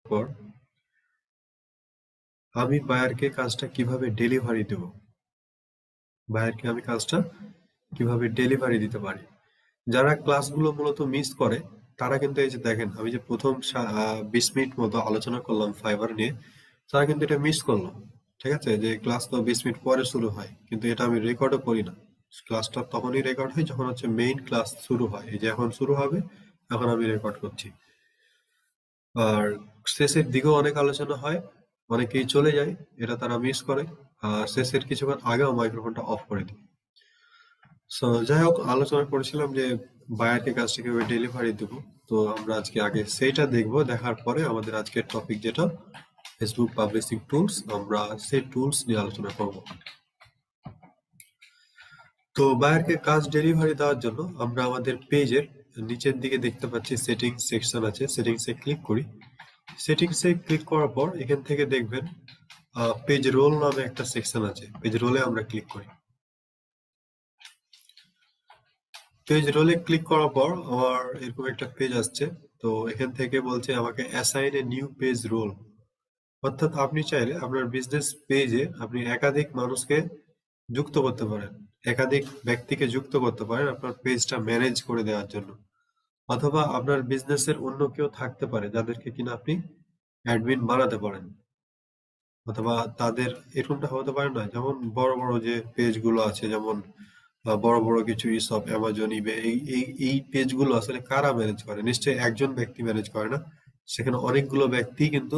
পর আমি বায়ারকে কাজটা কিভাবে ডেলিভারি দেব, বায়ারকে আমি কাজটা কিভাবে ডেলিভারি দিতে পারি। যারা ক্লাসগুলো মূলত মিস করে তারা কিন্তু এই যে দেখেন আমি যে প্রথম 20 মিনিট মতো আলোচনা করলাম ফাইবার নিয়ে, তারা কিন্তু এটা মিস করলো। ঠিক আছে, যে ক্লাস তো 20 মিনিট পরে শুরু হয়, কিন্তু এটা আমি রেকর্ডও করি না। ক্লাসটা তখনই রেকর্ড হয় যখন হচ্ছে মেইন ক্লাস শুরু হয়। এই যে এখন শুরু হবে, এখন আমি রেকর্ড করছি। আর শেষের দিকেও অনেক আলোচনা হয়, অনেকেই চলে যায়, এটা তারা মিস করে। আর শেষের কিছুক্ষণ আগেও মাইক্রোফোনটা অফ করে দিই। সো যাই হোক, আলোচনা করেছিলাম যে বায়ারকে কাজটা কিভাবে ডেলিভারি দেবো। তো আমরা আজকে আগে সেইটা দেখবো, দেখার পরে আমাদের আজকের টপিক যেটা ফেসবুক পাবলিশিং টুলস, আমরা সেই টুলস নিয়ে আলোচনা করব। তো বায়ারকে কাজ ডেলিভারি দেওয়ার জন্য আমরা আমাদের পেজের নিচের দিকে দেখতে পাচ্ছি সেটিংস সেকশন আছে, সেটিংসে ক্লিক করি। সেটিংসে ক্লিক করার পর এখান থেকে দেখবেন পেজ রোল নামে একটা সেকশন আছে, পেজ রোলে আমরা ক্লিক করি। পেজ রোলে ক্লিক করার পর আমার এরকম একটা পেজ আসছে। তো এখান থেকে বলছে আমাকে assign a new page role. অর্থাৎ আপনি চাইলে আপনার বিজনেস পেজে আপনি একাধিক মানুষকে যুক্ত করতে পারেন, একাধিক ব্যক্তিকে যুক্ত করতে পারেন আপনার পেজটা ম্যানেজ করে দেওয়ার জন্য। অথবা আপনার বিজনেসের অন্য কেউ থাকতে পারে যাদেরকে কিনা আপনি অ্যাডমিন বানাতে পারেন। অথবা তাদের এরকমটা হতে পারে না, যেমন বড় বড় যে পেজগুলো আছে, যেমন বড় বড় কিছু ইসব অ্যামাজন ইবে, এই পেজগুলো আসলে কারা ম্যানেজ করে? নিশ্চয়ই একজন ব্যক্তি ম্যানেজ করে না, সেখানে অনেকগুলো ব্যক্তি কিন্তু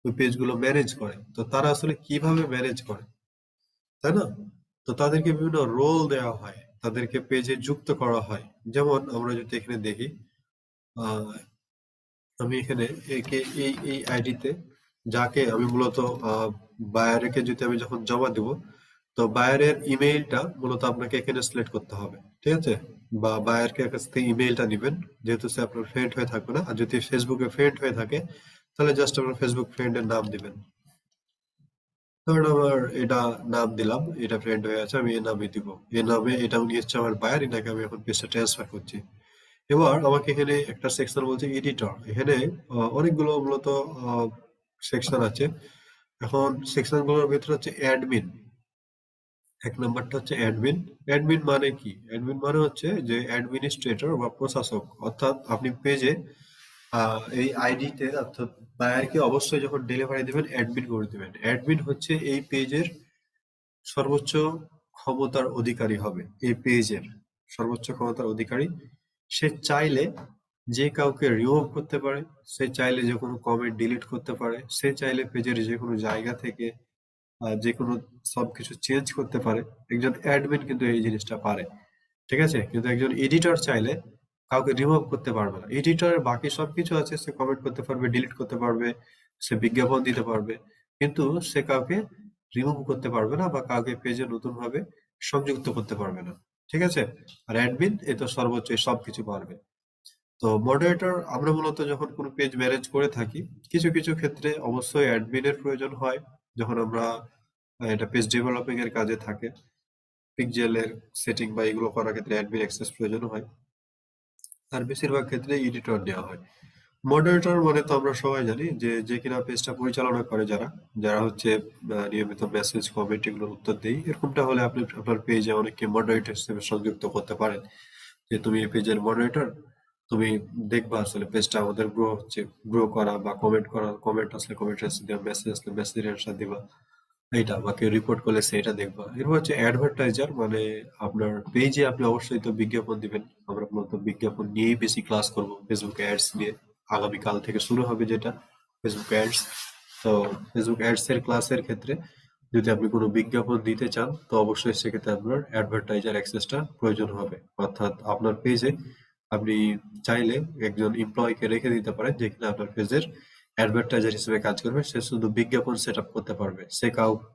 ওই পেজগুলো ম্যানেজ করে। তো তারা আসলে কিভাবে ম্যানেজ করে, তাই না? তো তাদেরকে বিভিন্ন রোল দেওয়া হয়, তাদেরকে পেজে যুক্ত করা হয়। যেমন আমরা যদি এখানে দেখি, আহ আমি এখানে একে এই আইডিতে যাকে আমি মূলত বায়ারকে যদি আমি যখন জমা দেব, তো বায়ারের ইমেইলটা মূলত আপনাকে এখানে সিলেক্ট করতে হবে। ঠিক আছে, বা বায়ারকে কাছ থেকে ইমেইলটা নেবেন, যেহেতু সে আপনার ফ্রেন্ড হয়ে থাকবে না। আর যদি ফেসবুকে ফ্রেন্ড হয়ে থাকে তাহলে জাস্ট আপনার ফেসবুক ফ্রেন্ডের নাম দিবেন। ধরুন আমার এটা নাম দিলাম, এটা ফ্রেন্ড হয়ে আছে, আমি এর নামই দিব। এর নামে এটা উনি হচ্ছে আমার বায়ার, এটাকে আমি এখন পেজটা ট্রান্সফার করছি। এবার আমাকে এখানে একটা সেকশন বলছে এডিটর। এখানে অনেকগুলো মূলত সেকশন আছে। এখন সেকশন গুলোর ভিতরে হচ্ছে অ্যাডমিন। এক নাম্বারটা হচ্ছে অ্যাডমিন। অ্যাডমিন মানে কি? অ্যাডমিন মানে হচ্ছে যে অ্যাডমিনিস্ট্রেটর বা প্রশাসক। অর্থাৎ আপনি পেজে এই আইডিতে, অর্থাৎ বায়ারকে অবশ্যই যখন ডেলিভারি দেবেন অ্যাডমিন করে দেবেন। অ্যাডমিন হচ্ছে এই পেজের সর্বোচ্চ ক্ষমতার অধিকারী হবে, এই পেজের সর্বোচ্চ ক্ষমতার অধিকারী। সে চাইলে যে কাউকে রিমুভ করতে পারে, সে চাইলে যে কোনো কমেন্ট ডিলিট করতে পারে, সে চাইলে পেজের যে কোনো জায়গা থেকে যে কোনো সবকিছু চেঞ্জ করতে পারে। একজন অ্যাডমিন কিন্তু এই জিনিসটা পারে। ঠিক আছে, কিন্তু একজন এডিটর চাইলে কাউকে রিমুভ করতে পারবে না। এডিটরের বাকি সবকিছু আছে, সে কমেন্ট করতে পারবে, ডিলিট করতে পারবে, সে বিজ্ঞাপন দিতে পারবে, কিন্তু সে কাউকে রিমুভ করতে পারবে না বা কাউকে পেজে নতুন ভাবে সংযুক্ত করতে পারবে না। ঠিক আছে, আর অ্যাডমিন এ তো সর্বোচ্চ সবকিছু পারবে। তো মডারেটর আমরা মূলত যখন কোনো পেজ ম্যানেজ করে থাকি, কিছু কিছু ক্ষেত্রে অবশ্যই অ্যাডমিনের প্রয়োজন হয়। যখন আমরা এটা পেজ ডেভেলপিং এর কাজে থাকে, পিক্সেলের সেটিং বা এগুলো করার ক্ষেত্রে অ্যাডমিন অ্যাক্সেস প্রয়োজন হয়। আর বেশিরভাগ ক্ষেত্রে এডিটর দেওয়া হয়। মডারেটর মানে তো আমরা সবাই জানি যে যে কিনা পেজটা পরিচালনা করে, যারা যারা হচ্ছে নিয়মিত মেসেজ কমেন্ট এগুলোর উত্তর দেয়। এরকমটা হলে আপনি আপনার পেজে অনেককে মডারেটর হিসেবে সংযুক্ত করতে পারেন, যে তুমি এই পেজের মডারেটর, তুমি দেখবা আসলে পেজটা আমাদের গ্রো হচ্ছে, গ্রো করা বা কমেন্ট করা, কমেন্ট আসলে কমেন্ট অ্যান্সার দিবা, মেসেজ আসলে মেসেজের অ্যান্সার দিবা, এইটা বা কেউ রিপোর্ট করলে সেটা দেখবা। এরপর হচ্ছে অ্যাডভার্টাইজার, মানে আপনার পেজে আপনি অবশ্যই তো বিজ্ঞাপন দিবেন। আমরা মূলত বিজ্ঞাপন নিয়েই বেশি ক্লাস করব, ফেসবুক অ্যাডস নিয়ে। আগামীকাল থেকে শুরু হবে যেটা ফেসবুক অ্যাডস। তো ফেসবুক অ্যাডস এর ক্লাসের ক্ষেত্রে যদি আপনি কোনো বিজ্ঞাপন দিতে চান, তো অবশ্যই সেক্ষেত্রে আপনার অ্যাডভার্টাইজার অ্যাক্সেসটা প্রয়োজন হবে। অর্থাৎ আপনার পেজে আপনি চাইলে একজন এমপ্লয়িকে রেখে দিতে পারেন, যে কিনা আপনার পেজের অ্যাডভার্টাইজার হিসেবে কাজ করবে। সে শুধু বিজ্ঞাপন সেট আপ করতে পারবে, সে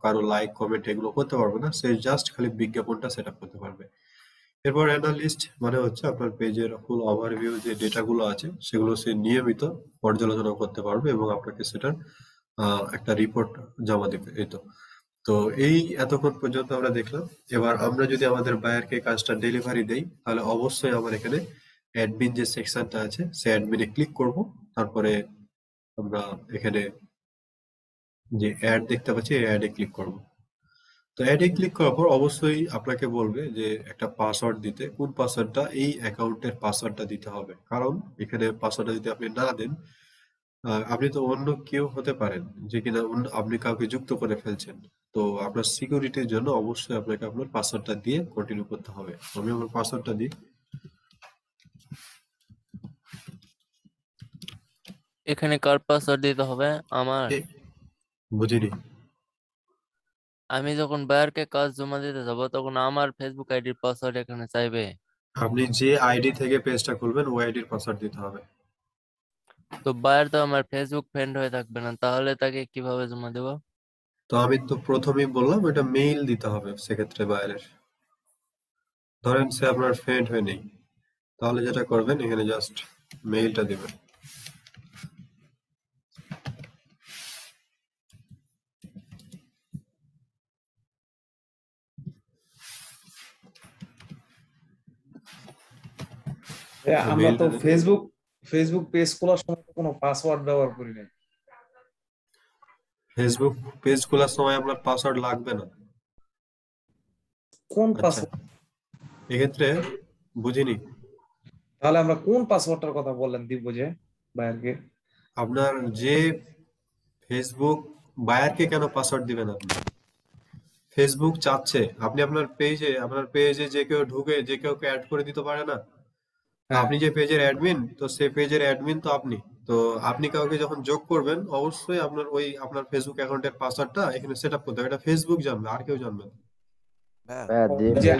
কারো লাইক কমেন্ট এগুলো করতে পারবে না, সে জাস্ট খালি বিজ্ঞাপনটা সেট আপ করতে পারবে। এরপর অ্যানালিস্ট মানে হচ্ছে আপনার পেজের ফুল ওভারভিউ যে ডেটাগুলো আছে সেগুলো সে নিয়মিত পর্যালোচনা করতে পারবে এবং আপনাকে সেটার একটা রিপোর্ট জমা দেবে। এই তো। তো এই এতক্ষণ পর্যন্ত আমরা দেখলাম। এবার আমরা যদি আমাদের বায়ারকে কাজটা ডেলিভারি দেই, তাহলে অবশ্যই আমার এখানে অ্যাডমিন যে সেকশনটা আছে, সে অ্যাডমিনে ক্লিক করব। তারপরে আমরা এখানে যে অ্যাড দেখতে পাচ্ছি এই অ্যাডে ক্লিক করব। তো অ্যাডে ক্লিক করার পর অবশ্যই আপনাকে বলবে যে একটা পাসওয়ার্ড দিতে, কোন পাসওয়ার্ডটা, এই অ্যাকাউন্টের পাসওয়ার্ডটা দিতে হবে। কারণ এখানে পাসওয়ার্ডটা যদি আপনি না দেন, আপনি তো অন্য কেউ হতে পারেন যে কিনা আপনি কাউকে যুক্ত করে ফেলছেন। তো আপনার সিকিউরিটির জন্য অবশ্যই আপনাকে আপনার পাসওয়ার্ডটা দিয়ে কন্টিনিউ করতে হবে। আমি আমার পাসওয়ার্ডটা দিই। এখানে কার পাসওয়ার্ড দিতে হবে? আমার? এ, বুঝিনি। আমি যখন বায়ারকে কাজ জমা দিতে যাব তখন আমার ফেসবুক আইডির পাসওয়ার্ড এখানে চাইবে? আপনি যে আইডি থেকে পেজটা খুলবেন ওই আইডির পাসওয়ার্ড দিতে হবে। তো বায়ার তো আমার ফেসবুক ফ্রেন্ড হয়ে থাকবে না, তাহলে তাকে কিভাবে জমা দেবো? তো আমি তো প্রথমেই বললাম ওইটা মেইল দিতে হবে সেক্ষেত্রে বাইরের। ধরেন সে আপনার ফ্রেন্ড হয়ে নেই, তাহলে যেটা করবেন এখানে জাস্ট মেইলটা দিবেন। আমরা তো মেইলটা দিলে ফেসবুক ফেসবুক পেজ খোলার সময় তো কোনো পাসওয়ার্ড ব্যবহার করি না। ফেসবুক পেজ খোলার সময় আপনার পাসওয়ার্ড লাগবে না। কোন আচ্ছা, পাসওয়ার্ড? এক্ষেত্রে বুঝিনি। তাহলে আমরা কোন পাসওয়ার্ডটার কথা বললেন দিব যে বাইরকে? আপনার যে ফেসবুক বায়ারকে কেন পাসওয়ার্ড দিবেন আপনি? ফেসবুক চাচ্ছে আপনি আপনার পেজে যে কেউ ঢুকে যে কাউকে অ্যাড করে দিতে পারে না। তো হ্যাঁ, আপনি যে পেজের অ্যাডমিন, তো সেই পেজের অ্যাডমিন তো আপনি। তো আপনি কাউকে যখন যোগ করবেন অবশ্যই আপনার ফেসবুক অ্যাকাউন্টের পাসওয়ার্ডটা এখানে সেট আপ করতে হবে। এটা ফেসবুক জানবে, আর কেউ জানবে না। হ্যাঁ, ও, যে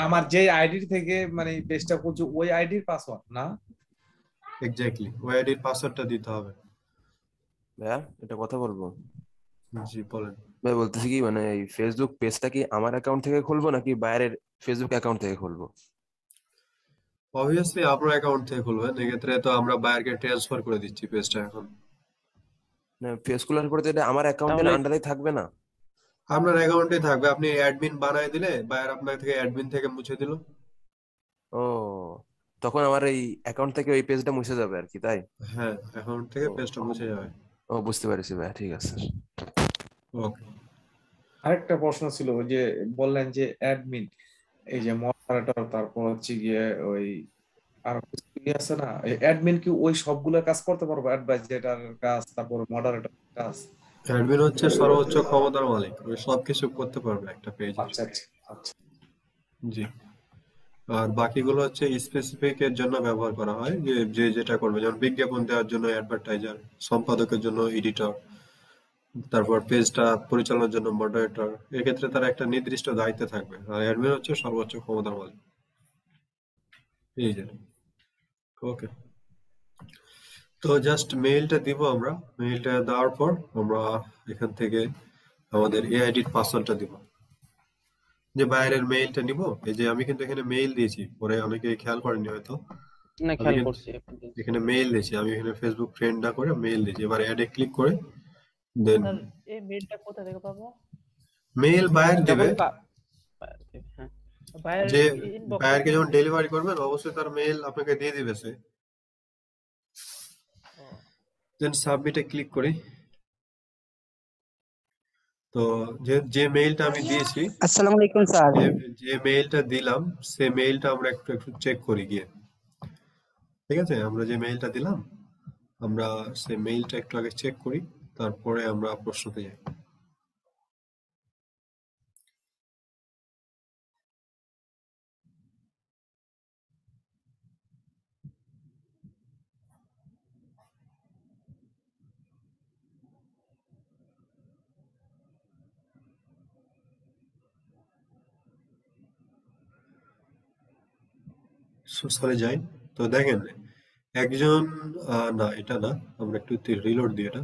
আমার যে আইডি থেকে মানে পেজটা খুলছি ওই আইডির পাসওয়ার্ড না? এক্স্যাক্টলি, ওই আইডির পাসওয়ার্ডটা দিতে হবে। ভাইয়া এটা কথা বলবো। জি বলেন। ভাই বলতেছি কি মানে এই ফেসবুক পেজটা কি আমার অ্যাকাউন্ট থেকে খুলবো নাকি বাইরের ফেসবুক অ্যাকাউন্ট থেকে খুলবো? অবভিয়াসলি আপনার অ্যাকাউন্ট থেকে খুলবেন, এক্ষেত্রে তো আমরা বায়ারকে ট্রান্সফার করে দিচ্ছি পেজটা এখন। না ফেস খোলার পরে তো এটা আমার অ্যাকাউন্টের তাহলে আন্ডারে থাকবে না? আপনার অ্যাকাউন্টে থাকবে, আপনি অ্যাডমিন বানায় দিলে বায়ার আপনার থেকে অ্যাডমিন থেকে মুছে দিল। ও, তখন আমার এই অ্যাকাউন্ট থেকে ওই পেজটা মুছে যাবে আর কি, তাই? হ্যাঁ, অ্যাকাউন্ট থেকে ও পেজটা মুছে যাবে। ও বুঝতে পেরেছি ভাইয়া, ঠিক আছে। ওকে। আরেকটা প্রশ্ন ছিল, ওই যে বললেন যে অ্যাডমিন, এই যে মডারেটর, তারপর হচ্ছে গিয়ে ওই আর কিছু কি আছে না, অ্যাডমিন কি ওই সবগুলো কাজ করতে পারবো? অ্যাডভাইজারের কাজ, তারপর মডারেটর কাজ? অ্যাডমিন হচ্ছে সর্বোচ্চ ক্ষমতার মালিক, ওই সবকিছু করতে পারবে একটা পেজের। আচ্ছা আচ্ছা আচ্ছা। জি। আর বাকিগুলো হচ্ছে স্পেসিফিক এর জন্য ব্যবহার করা হয়, যে যে যেটা করবে, যেমন বিজ্ঞাপন দেওয়ার জন্য অ্যাডভার্টাইজার, সম্পাদকের জন্য এডিটর, তারপর পেজটা পরিচালনার জন্য মডারেটর। এক্ষেত্রে তার একটা নির্দিষ্ট দায়িত্বে থাকবে, আর অ্যাডমিন হচ্ছে সর্বোচ্চ ক্ষমতার মালিক। এই যে। ওকে। তো জাস্ট মেইলটা দিব আমরা। মেইলটা দেওয়ার পর আমরা এখান থেকে আমাদের এআইডির পাসওয়ার্ডটা দিব। যে বাইরের মেইলটা নিব, এই যে আমি কিন্তু এখানে মেইল দিয়েছি, পরে অনেকে খেয়াল করেনি হয়তো। না, আমি খেয়াল কিন্তু করছি আপনি দিয়েছেন। এখানে মেইল দিয়েছি, আমি এখানে ফেসবুক ফ্রেন্ড না করে মেইল দিয়েছি। এবার অ্যাডে ক্লিক করে দেন স্যার, এই মেইলটা কোথা থেকে পাবো? মেইল বায়ার যখন দিবে। বায়ার থেকে, হ্যাঁ, বায়ার যে ইনবক্সে বায়ারকে যখন ডেলিভারি করবেন অবশ্যই তার মেইল আপনাকে দিয়ে দিবে সে। দেন সাবমিটে ক্লিক করি। তো যে যে মেইলটা আমি দিয়েছি, আসসালামু আলাইকুম স্যার। যে যে মেইলটা দিলাম সে মেইলটা আমরা একটু একটু চেক করি গিয়ে। ঠিক আছে, আমরা যে মেইলটা দিলাম আমরা সেই মেইলটা একটু আগে চেক করি, তারপরে আমরা প্রশ্নতে যাই। সরি যাই। তো দেখেন একজন, না এটা না, আমরা একটু রিলোড দিই এটা।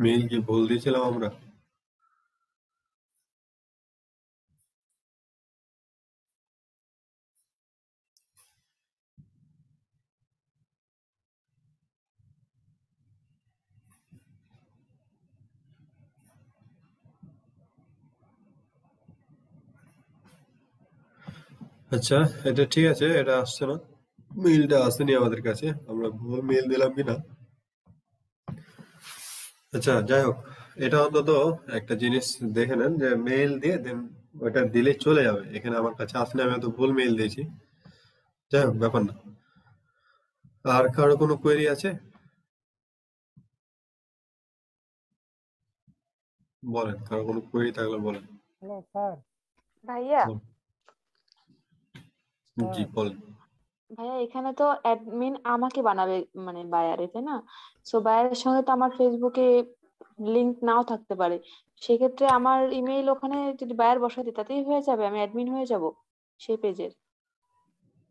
মেইল কি ভুল দিয়েছিলাম আমরা? আচ্ছা, এটা ঠিক আছে, এটা আসছে না, মেইলটা আসেনি আমাদের কাছে, আমরা ভুল মেইল দিলাম কিনা। আচ্ছা, যাই হোক, এটা অন্তত একটা জিনিস দেখে নেন যে মেইল দিয়ে দেন ওটা দিলে চলে যাবে। এখানে আমার কাছে আসলে আমি হয়তো ভুল মেইল দিয়েছি, যাই হোক, ব্যাপার না। আর কারো কোনো কোয়েরি আছে? বলেন, কারো কোনো কোয়েরি থাকলে বলেন। Hello sir. ভাইয়া বল- জি, স্যার বলেন। ভাইয়া এখানে তো অ্যাডমিন আমাকে বানাবে, মানে বায়ারে, তাই না? সো বায়ারের সঙ্গে তো আমার ফেসবুকে লিংক নাও থাকতে পারে। সেক্ষেত্রে আমার ইমেইল ওখানে যদি বায়ার বসাই দিই তাতেই হয়ে যাবে, আমি অ্যাডমিন হয়ে যাব সেই পেজের।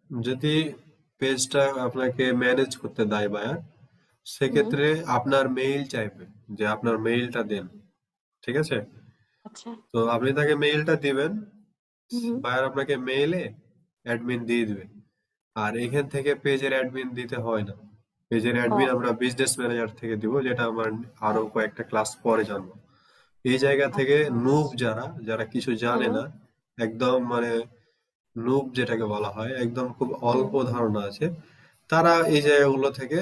যদি পেজটা আপনাকে ম্যানেজ করতে দেয় বায়ার, হুম। সেক্ষেত্রে আপনার মেইল চাইবে যে আপনার মেইলটা দেন, ঠিক আছে? আচ্ছা। তো আপনি তাকে মেইলটা দিবেন, হুম। বায়ার আপনাকে মেইলে অ্যাডমিন দিয়ে দিবে। আর এখান থেকে পেজের অ্যাডমিন দিতে হয় না। পেজের ও অ্যাডমিন আমরা বিজনেস ম্যানেজার থেকে দিব, যেটা আমার আরো কয়েকটা ক্লাস পরে জানবো। এই জায়গা থেকে আচ্ছা। নুব যারা যারা কিছু জানে হুম না, একদম মানে নুব যেটাকে বলা হয়, একদম খুব হুম। অল্প ধারণা আছে, তারা এই জায়গাগুলো থেকে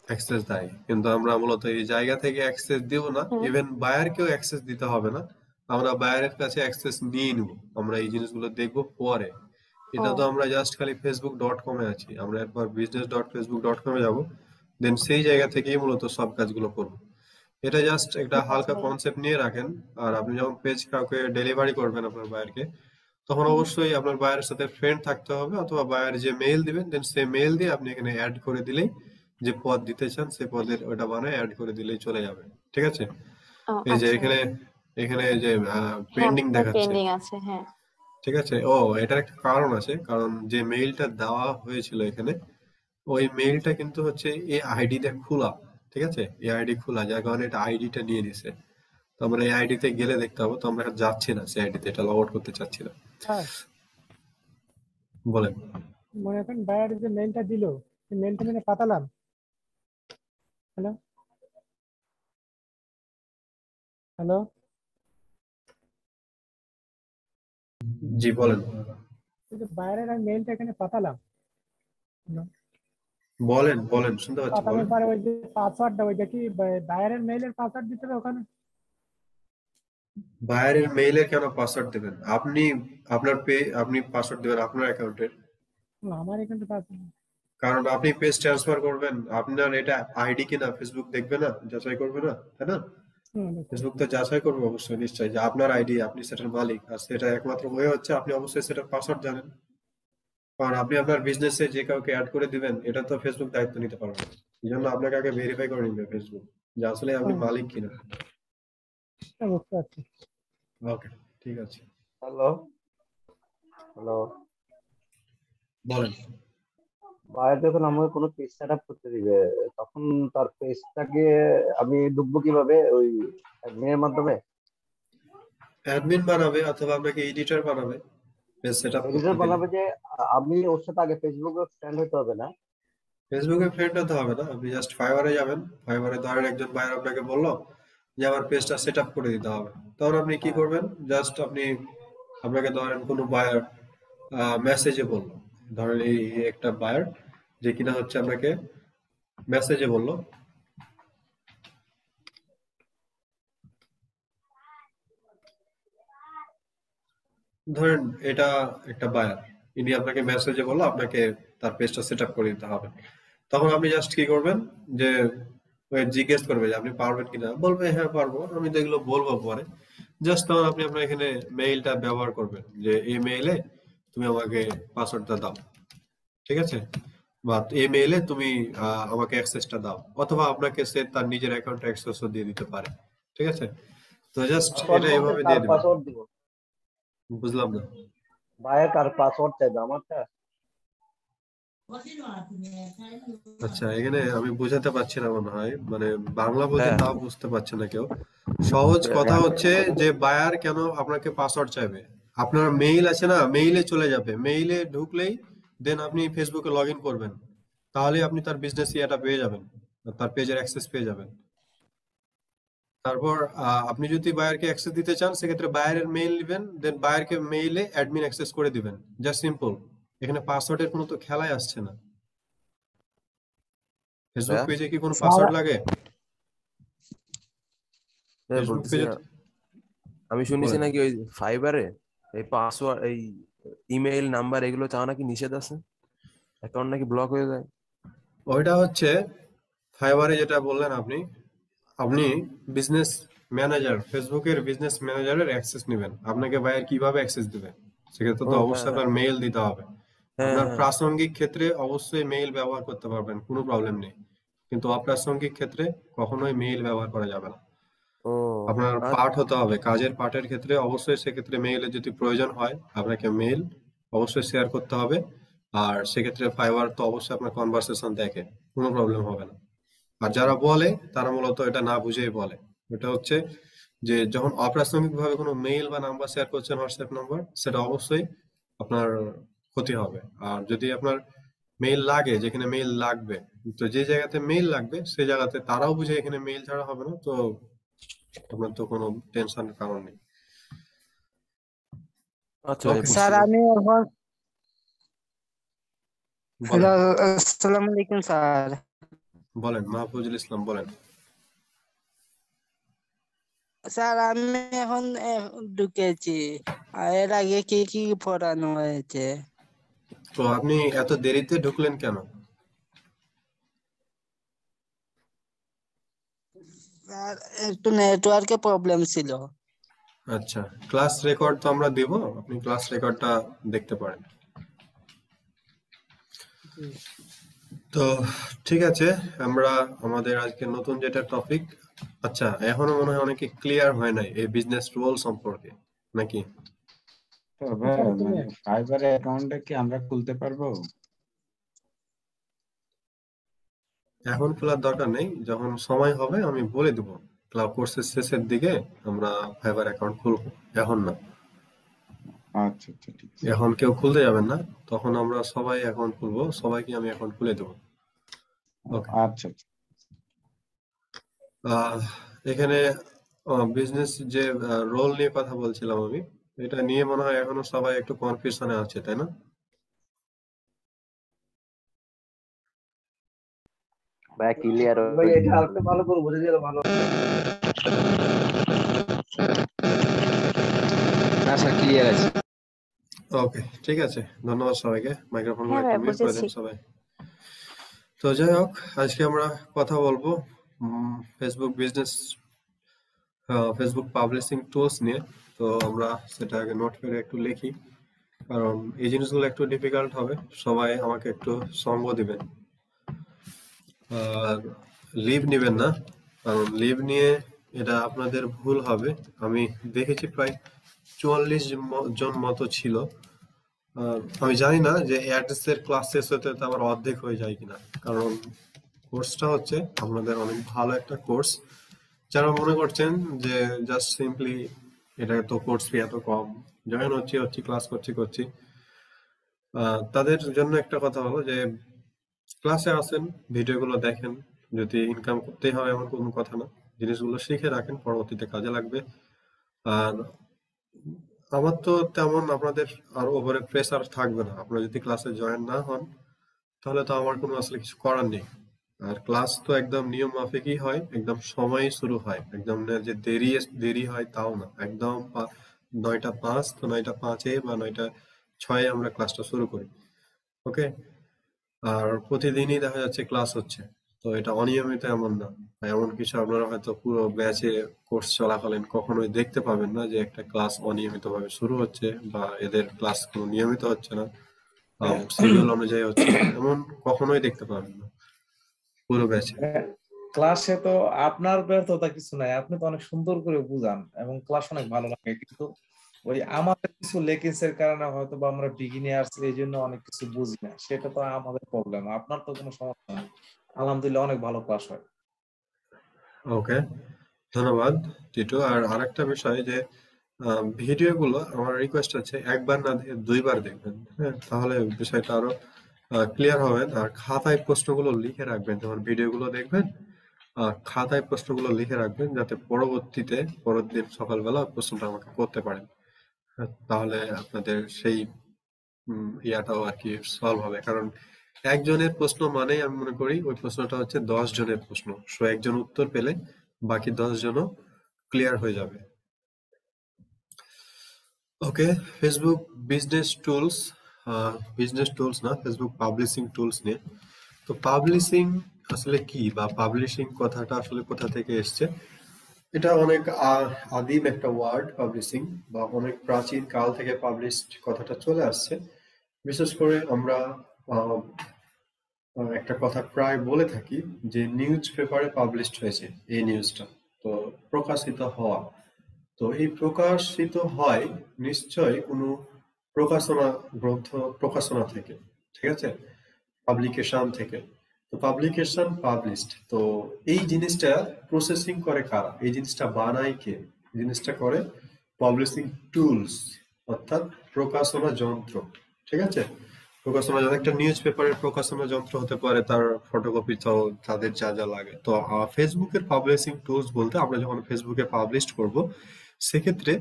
অ্যাক্সেস দেয়। কিন্তু আমরা মূলত এই জায়গা থেকে অ্যাক্সেস দিব না, হুম। ইভেন বায়ারকেও অ্যাক্সেস দিতে হবে না। আমরা বায়ারের কাছে অ্যাক্সেস নিয়ে নিব, আমরা এই জিনিসগুলো দেখবো পরে। ও এটা তো আমরা জাস্ট খালি facebook.com-এ আছি, আমরা একবার business.facebook.com-এ যাব, দেন সেই জায়গা থেকেই মূলত সব কাজগুলো করবো। এটা জাস্ট একটা ঠিক আছে হালকা ভাইয়া। কনসেপ্ট নিয়ে রাখেন। আর আপনি যখন পেজ কাউকে ডেলিভারি করবেন আপনার বায়ারকে, তখন হুম। অবশ্যই আপনার বায়ারের সাথে ফ্রেন্ড থাকতে হবে, অথবা বায়ার যে মেইল দিবেন দেন সেই মেইল দিয়ে আপনি এখানে অ্যাড করে দিলেই, যে পদ দিতে চান সেই পদের ওটা বানায় অ্যাড করে দিলেই চলে যাবে, ঠিক আছে? ও এই যে আচ্ছা এখানে ভাইয়া। এখানে যে হ্যাঁ পেন্ডিং আমার দেখাচ্ছে, পেন্ডিং আছে, হ্যাঁ। ঠিক আছে? ও, এটার একটা কারণ আছে, কারণ যে মেইলটা দেওয়া হয়েছিল এখানে, ওই মেইলটা কিন্তু হচ্ছে এই আইডি তে খোলা, ঠিক আছে? এই আইডি খোলা, যার কারণে এটা আইডিটা নিয়ে নিছে। তো আমরা এই আইডি তে গেলে দেখতে পাবো, তো আমরা এখন যাচ্ছি না সেই আইডিতে, এটা লগ আউট করতে চাচ্ছি না। স্যার, বলেন। মনে করেন বায়ার যে মেলটা দিল, সেই মেলটা মানে পাঠালাম। হ্যালো হ্যালো জি, বলেন। এই যে বায়ারের আমি মেলটা এখানে পাঠালাম। Hello? বলেন, বলেন, শুনতে পাচ্ছি, পাঠানোর বলেন। পরে ওই যে পাসওয়ার্ডটা, ওইটা কি বায়ারের মেইলের পাসওয়ার্ড দিতে হবে ওখানে? বাইরের মেইলে কেন পাসওয়ার্ড দেবেন? আপনি আপনার আপনি পাসওয়ার্ড দেবেন আপনার অ্যাকাউন্টের, ও, আমার এখানে পাসওয়ার্ড। কারণ আপনি পেজ ট্রান্সফার করবেন, আপনার এটা আইডি কিনা ফেসবুক দেখবে না, যাচাই করবে না, তাই না? হুম, বুঝতে ফেসবুক পারছি। তো যাচাই করবে অবশ্যই, নিশ্চয়ই, যে আপনার আইডি, আপনি সেটার মালিক, আর সেটা একমাত্র হয়ে হচ্ছে আপনি অবশ্যই সেটার পাসওয়ার্ড জানেন। কারণ আপনি আপনার বিজনেসে যে কাউকে অ্যাড করে দিবেন, এটা তো ফেসবুক দায়িত্ব নিতে পারবে না। এই জন্য আপনাকে আগে ভেরিফাই করে নিবে ফেসবুক, যে আসলে আপনি হুম, মালিক কিনা। বুঝতে পারছি। ওকে, ঠিক আছে, হ্যালো হ্যালো বলেন। ভাইয়া যখন আমাকে কোনো পেজ সেট আপ করতে দিবে, তখন তার পেজটাকে আমি ঢুকবো কিভাবে? ওই অ্যাডমিনের মাধ্যমে? অ্যাডমিন বানাবে অথবা আপনাকে এডিটর বানাবে পেজ সেট আপ করতে এডিটর দিলে। বানাবে যে আমি ওর সাথে আগে ফেসবুকে ফ্রেন্ড হতে হবে না? ফেসবুকে ফ্রেন্ড হতে হবে না, আপনি জাস্ট ফাইবারে যাবেন। ফাইবারে ধরেন একজন বায়ার আপনাকে বললো যে আমার পেজটা সেট আপ করে দিতে হবে, তখন আপনি কি হ্যাঁ। করবেন? জাস্ট আপনি, আপনাকে ধরেন কোনো বায়ার মেসেজে বললো, ধরেন এই একটা বায়ার যে কিনা হচ্ছে আপনাকে মেসেজে বললো, ধরেন এটা একটা বায়ার, ইনি আপনাকে মেসেজে বললো আপনাকে তার পেজটা সেট আপ করে দিতে হবে। তখন আপনি জাস্ট কি করবেন, যে ওই জিজ্ঞেস করবে যে আপনি পারবেন কিনা, বলবে হ্যাঁ পারবো, আমি তো এগুলো বলবো পরে। জাস্ট তখন আপনি আপনার এখানে মেইলটা ব্যবহার করবেন, যে এই মেইলে তুমি আমাকে পাসওয়ার্ডটা দাও, ঠিক আছে? বা এই মেইলে তুমি আমাকে অ্যাক্সেসটা দাও, অথবা আপনাকে সে তার নিজের অ্যাকাউন্টে অ্যাক্সেসও দিয়ে দিতে পারে, ঠিক আছে? তো জাস্ট পাসওয়ার্ড এটা বলতে এভাবে কার দিয়ে দিবেন। পাসওয়ার্ড দিব? বুঝলাম না। ভাইয়া কার পাসওয়ার্ড চাইবে, আমারটা? আচ্ছা, এখানে আমি বুঝাতে পারছি না মনে হয়, মানে বাংলা বলতে হ্যাঁ তাও বুঝতে পারছে না কেউ। সহজ কথা হচ্ছে যে বায়ার কেন আপনাকে পাসওয়ার্ড চাইবে, আপনার মেইল আছে না, মেইলে চলে যাবে, মেইলে ঢুকলেই দেন আপনি ফেসবুকে লগ ইন করবেন, তাহলে আপনি তার বিজনেস ইয়াটা পেয়ে যাবেন, তার পেজের অ্যাক্সেস পেয়ে যাবেন। তারপর আপনি যদি বায়ারকে অ্যাক্সেস দিতে চান সেক্ষেত্রে বায়ারের মেইল নেবেন, দেন বায়ারকে মেইলে অ্যাডমিন অ্যাক্সেস করে দিবেন, জাস্ট সিম্পল। এখানে পাসওয়ার্ডের কোনো তো খেলাই আসছে না। ফেসবুক ভাইয়া পেজে কি কোনো স্যার পাসওয়ার্ড লাগে? ফেসবুক বলতেছি পেজে আমি শুনেছি বলেন। নাকি ওই ফাইবারে এই পাসওয়ার্ড এই ইমেইল নাম্বার এগুলো চাওয়া নাকি নিষেধ আছে, অ্যাকাউন্ট নাকি ব্লক হয়ে যায়। ওইটা হচ্ছে ফাইবারে যেটা বললেন আপনি, আপনি বিজনেস ম্যানেজার, ফেসবুকের বিজনেস ম্যানেজারের অ্যাক্সেস নেবেন। আপনাকে বায়ার কিভাবে অ্যাক্সেস দিবে? সেক্ষেত্রে ও তো হ্যাঁ অবশ্যই আপনার মেইল দিতে হবে। হ্যাঁ আপনার হ্যাঁ প্রাসঙ্গিক ক্ষেত্রে অবশ্যই মেইল ব্যবহার করতে পারবেন, কোনো প্রবলেম নেই, কিন্তু অপ্রাসঙ্গিক ক্ষেত্রে কখনোই মেইল ব্যবহার করা যাবে না। ও আপনার আচ্ছা পার্ট হতে হবে, কাজের পার্টের ক্ষেত্রে অবশ্যই সেক্ষেত্রে মেইলের যদি প্রয়োজন হয় আপনাকে মেইল অবশ্যই শেয়ার করতে হবে। আর সেক্ষেত্রে ফাইবার তো অবশ্যই আপনার কনভারসেশন দেখে, কোনো প্রবলেম হবে না। আর যারা বলে তারা মূলত এটা না বুঝেই বলে। এটা হচ্ছে যে যখন অপ্রাসঙ্গিক ভাবে কোনো মেইল বা নাম্বার শেয়ার করছেন, হোয়াটসঅ্যাপ নাম্বার, সেটা অবশ্যই আপনার ক্ষতি হবে। আর যদি আপনার মেইল লাগে, যেখানে মেইল লাগবে, তো যে জায়গাতে মেইল লাগবে সেই জায়গাতে তারাও বুঝে এখানে মেইল ছাড়া হবে না, তো আপনার তো কোনো টেনশনের কারণ নেই। আচ্ছা আমি ওকে, স্যার বুঝতে আমি এখন বলেন। হ্যালো, আসসালামু আলাইকুম স্যার। বলেন, মাহফুজুল ইসলাম বলেন। স্যার আমি এখন ঢুকেছি। আর এর আগে কি কি পড়ানো হয়েছে? তো আপনি এত দেরিতে ঢুকলেন কেন? স্যার একটু নেটওয়ার্কে প্রবলেম ছিল। আচ্ছা, ক্লাস রেকর্ড তো আমরা দেব, আপনি ক্লাস রেকর্ডটা দেখতে পারেন। জি। তো ঠিক আছে, আমরা আমাদের আজকে নতুন যেটা টপিক, আচ্ছা এখনো মনে হয় অনেকে ক্লিয়ার হয় নাই এই বিজনেস রোল সম্পর্কে, নাকি? তো ভাই স্যার মানে ফাইবার অ্যাকাউন্টটা কি আমরা খুলতে পারবো? এখন খোলার দরকার নেই, যখন সময় হবে আমি বলে দেবো। ক্লাব কোর্সের শেষের দিকে আমরা ফাইবার অ্যাকাউন্ট খুলবো, এখন না। আচ্ছা আচ্ছা ঠিক আছে। এখন কেউ খুলতে যাবেন না, তখন আমরা সবাই অ্যাকাউন্ট খুলবো, সবাইকে আমি অ্যাকাউন্ট খুলে দেবো। ওকে। আচ্ছা আচ্ছা। এখানে বিজনেস যে রোল নিয়ে কথা বলছিলাম আমি, এটা নিয়ে মনে হয় এখনো সবাই একটু কনফিউশনে আছে, তাই না? ভাই ক্লিয়ার ভাই, এটা আরেকটু ভালো করে বুঝে দিলে ভালো হতো। না স্যার ক্লিয়ার আছে। ওকে, ঠিক আছে, ধন্যবাদ সবাইকে। মাইক্রোফোনগুলো হ্যাঁ একটু ভাই মিউট করে বুঝেছি। দিন সবাই। তো যাই হোক, আজকে আমরা কথা বলবো Facebook business, Facebook publishing tools নিয়ে। তো আমরা সেটা আগে নোট করে একটু লিখি, কারণ এই জিনিসগুলো একটু ডিফিকাল্ট হবে, সবাই আমাকে একটু সঙ্গ দিবেন। আর লিভ নেবেন না, কারণ লিভ নিয়ে এটা আপনাদের ভুল হবে। আমি দেখেছি প্রায় 44 জন মতো ছিল। আমি জানি না যে অ্যাডসের ক্লাস শেষ হতে হতে আবার অর্ধেক হয়ে যায় কিনা, কারণ কোর্সটা হচ্ছে আপনাদের অনেক ভালো একটা কোর্স। যারা মনে করছেন যে জাস্ট সিম্পলি এটা তো কোর্স ফি এত কম, জয়েন হচ্ছি ক্লাস করছি, তাদের জন্য একটা কথা হলো যে ক্লাসে আসেন, ভিডিওগুলো দেখেন, যদি ইনকাম করতেই হয় এমন কোনো কথা না, জিনিসগুলো শিখে রাখেন, পরবর্তীতে কাজে লাগবে। আর আমার তো তেমন আপনাদের আর ওভারে প্রেসার থাকবে না, আপনারা যদি ক্লাসে জয়েন না হন তাহলে তো আমার কোনো আসলে কিছু করার নেই। আর ক্লাস তো একদম নিয়ম মাফিকই হয়, একদম সময় শুরু হয়, একদম না যে দেরি হয় তাও না, একদম 9টা 5 তো 9টা 5-এ বা 9টা 6-এ আমরা ক্লাসটা শুরু করি। ওকে। আর প্রতিদিনই দেখা যাচ্ছে ক্লাস হচ্ছে, তো এটা অনিয়মিত এমন না। এমন কিছু আপনারা হয়তো পুরো ব্যাচে কোর্স চলাকালীন কখনোই দেখতে পাবেন না যে একটা ক্লাস অনিয়মিত ভাবে শুরু হচ্ছে বা এদের ক্লাস কোনো নিয়মিত হচ্ছে না, শিডিউল অনুযায়ী হচ্ছে না, এমন কখনোই দেখতে পাবেন না পুরো ব্যাচে। ক্লাসে তো আপনার ব্যর্থতা কিছু নাই, আপনি তো অনেক সুন্দর করে বুঝান এবং ক্লাস অনেক ভালো লাগে, কিন্তু ওই আমাদের কিছু লেকিংসের কারণে হয়তো বা আমরা বিগিনার্স এই জন্য অনেক কিছু বুঝি না, সেটা তো আমাদের প্রবলেম। আপনার তো কোনো সমস্যা নেই, আলহামদুলিল্লাহ অনেক ভালো ক্লাস হয়। ওকে, ধন্যবাদ টিটু। আর আরেকটা বিষয় যে ভিডিওগুলো আমার রিকোয়েস্ট আছে একবার না দেখে 2বার দেখবেন, হ্যাঁ, তাহলে বিষয়টা আরো ক্লিয়ার হবে। আর খাতায় প্রশ্নগুলো লিখে রাখবেন, যখন ভিডিওগুলো দেখবেন খাতায় প্রশ্নগুলো লিখে রাখবেন, যাতে পরের দিন সকালবেলা প্রশ্নটা আমাকে করতে পারেন। তাহলে আপনাদের সেই ইয়াটাও আর কি সলভ হবে। কারণ একজনের প্রশ্ন মানেই আমি মনে করি ওই প্রশ্নটা হচ্ছে 10 জনের প্রশ্ন। সো একজন উত্তর পেলে বাকি 10 জনও ক্লিয়ার হয়ে যাবে। ওকে, ফেসবুক বিজনেস টুলস না, ফেসবুক পাবলিশিং টুলস নিয়ে। তো পাবলিশিং আসলে কি, বা পাবলিশিং কথাটা আসলে কোথা থেকে এসছে? এটা অনেক আদিম একটা ওয়ার্ড পাবলিশিং, বা অনেক প্রাচীন কাল থেকে পাবলিশড কথাটা চলে আসছে। বিশেষ করে আমরা একটা কথা প্রায় বলে থাকি যে নিউজ পেপারে পাবলিশড হয়েছে এই নিউজটা, তো প্রকাশিত হওয়া। তো এই প্রকাশিত হয় নিশ্চয়ই কোনো প্রকাশনা থেকে, ঠিক আছে, পাবলিকেশন থেকে। তো পাবলিকেশন পাবলিশড, তো এই জিনিসটা প্রসেসিং করে কারা, এই জিনিসটা বানায় কে? জিনিসটা করে পাবলিশিং টুলস, অর্থাৎ প্রকাশনা যন্ত্র, ঠিক আছে। প্রকাশনা যন্ত্র, একটা নিউজ পেপারের প্রকাশনা যন্ত্র হতে পারে, তার ফটোকপি, তো তাদের যা যা লাগে। তো ফেসবুকের পাবলিশিং টুলস বলতে আমরা যখন ফেসবুকে পাবলিশ করব, সেক্ষেত্রে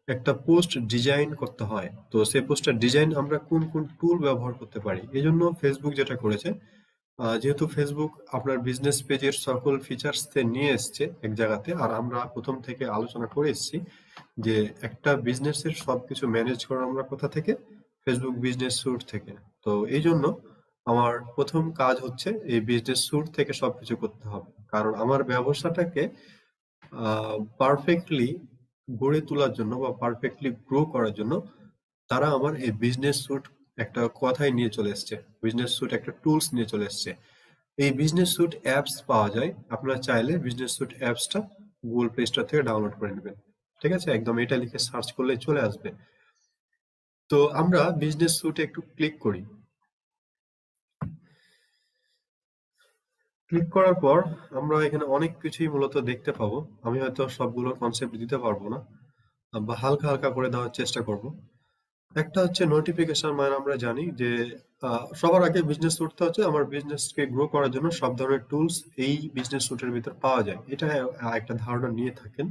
একটা পোস্ট ডিজাইন করতে হয়। তো সেই পোস্টটা ডিজাইন আমরা কোন কোন টুল ব্যবহার করতে পারি, এই জন্য ফেসবুক যেটা করেছে, যেহেতু ফেসবুক আপনার বিজনেস পেজের সকল ফিচার্স নিয়ে এসছে এক জায়গাতে, আর আমরা প্রথম থেকে আলোচনা করে এসেছি যে একটা বিজনেসের সবকিছু ম্যানেজ করা আমরা কোথা থেকে, ফেসবুক বিজনেস স্যুট থেকে। তো এই জন্য আমার প্রথম কাজ হচ্ছে এই বিজনেস স্যুট থেকে সবকিছু করতে হবে, কারণ আমার ব্যবসাটাকে পারফেক্টলি গড়ে তোলার জন্য বা পারফেক্টলি গ্রো করার জন্য তারা আমার এই বিজনেস স্যুট একটা কথাই নিয়ে চলে এসছে, বিজনেস স্যুট একটা টুলস নিয়ে চলে এসছে। এই বিজনেস স্যুট অ্যাপস পাওয়া যায়, আপনারা চাইলে বিজনেস স্যুট অ্যাপসটা গুগল প্লে স্টোর থেকে ডাউনলোড করে নেবেন, ঠিক আছে। একদম এটা লিখে সার্চ করলে চলে আসবে। তো আমরা বিজনেস স্যুটে একটু ক্লিক করি। ক্লিক করার পর আমরা এখানে অনেক কিছুই মূলত দেখতে পাবো। আমি হয়তো সবগুলো কনসেপ্ট দিতে পারবো না, বা হালকা হালকা করে দেওয়ার চেষ্টা করব। একটা হচ্ছে নোটিফিকেশন, মানে আমরা জানি যে সবার আগে বিজনেস স্যুটটা হচ্ছে আমার বিজনেসকে গ্রো করার জন্য সব ধরনের টুলস এই বিজনেস স্যুটের ভিতর পাওয়া যায়, এটা একটা ধারণা নিয়ে থাকেন।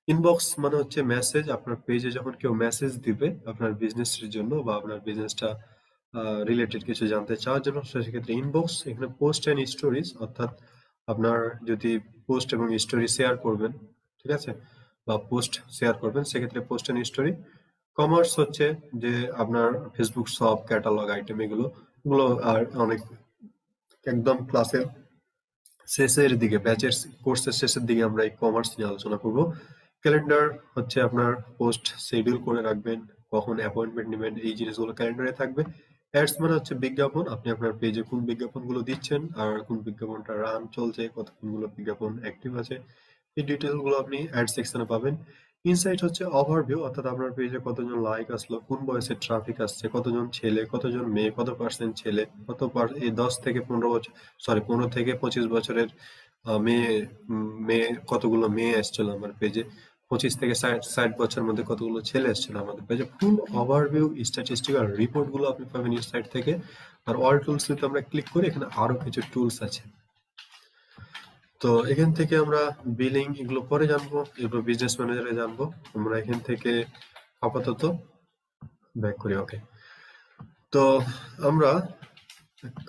ইনবক্স মানে হচ্ছে মেসেজ, আপনার পেজে যখন কেউ মেসেজ দিবে আপনার বিজনেসের জন্য বা আপনার বিজনেসটা রিলেটেড কিছু জানতে চাওয়ার জন্য, সেক্ষেত্রে ইনবক্স। এখানে পোস্ট এন্ড স্টোরিজ, অর্থাৎ আপনার যদি পোস্ট এবং স্টোরি শেয়ার করবেন, ঠিক আছে, বা পোস্ট শেয়ার করবেন, সেক্ষেত্রে পোস্ট এন্ড স্টোরি। কমার্স হচ্ছে যে আপনার ফেসবুক শপ, ক্যাটালগ আইটেম, এগুলো। আর অনেক একদম ক্লাসের শেষের দিকে, ব্যাচের কোর্সের শেষের দিকে আমরা এই কমার্স নিয়ে আলোচনা করব। ক্যালেন্ডার হচ্ছে আপনার পোস্ট শিডিউল করে রাখবেন, কখন অ্যাপয়েন্টমেন্ট নেবেন, এই জিনিসগুলো ক্যালেন্ডারে থাকবে। অ্যাডস মানে হচ্ছে বিজ্ঞাপন, আপনি আপনার পেজে কোন বিজ্ঞাপনগুলো দিচ্ছেন আর কোন বিজ্ঞাপনটা রান চলছে, কতক্ষণগুলো বিজ্ঞাপন অ্যাক্টিভ আছে, এই ডিটেলস গুলো আপনি অ্যাড সেকশনে পাবেন। ইনসাইট হচ্ছে ওভারভিউ, অর্থাৎ আপনার পেজে কতজন লাইক আসলো, কোন বয়সের ট্রাফিক আসছে, কতজন ছেলে, কতজন মেয়ে, কত পার্সেন্ট ছেলে, এই 10 থেকে 15 বছর, 15 থেকে 25 বছরের মেয়ে, কতগুলো মেয়ে এসেছিল আমার পেজে, 25 থেকে 60 বছরের মধ্যে কতগুলো ছেলে এসেছিল আমাদের পেজে। ফুল ওভারভিউ স্ট্যাটিস্টিক্যাল রিপোর্ট গুলো আপনি পাবেন এই সাইট থেকে। আর অল টুলস যদি আমরা ক্লিক করি, এখানে আরো কিছু টুলস আছে। তো এখান থেকে আমরা বিলিং এগুলো পরে জানবো, এরপর বিজনেস ম্যানেজারে জানবো। আমরা এখান থেকে আপাতত ব্যাক করি। ওকে, তো আমরা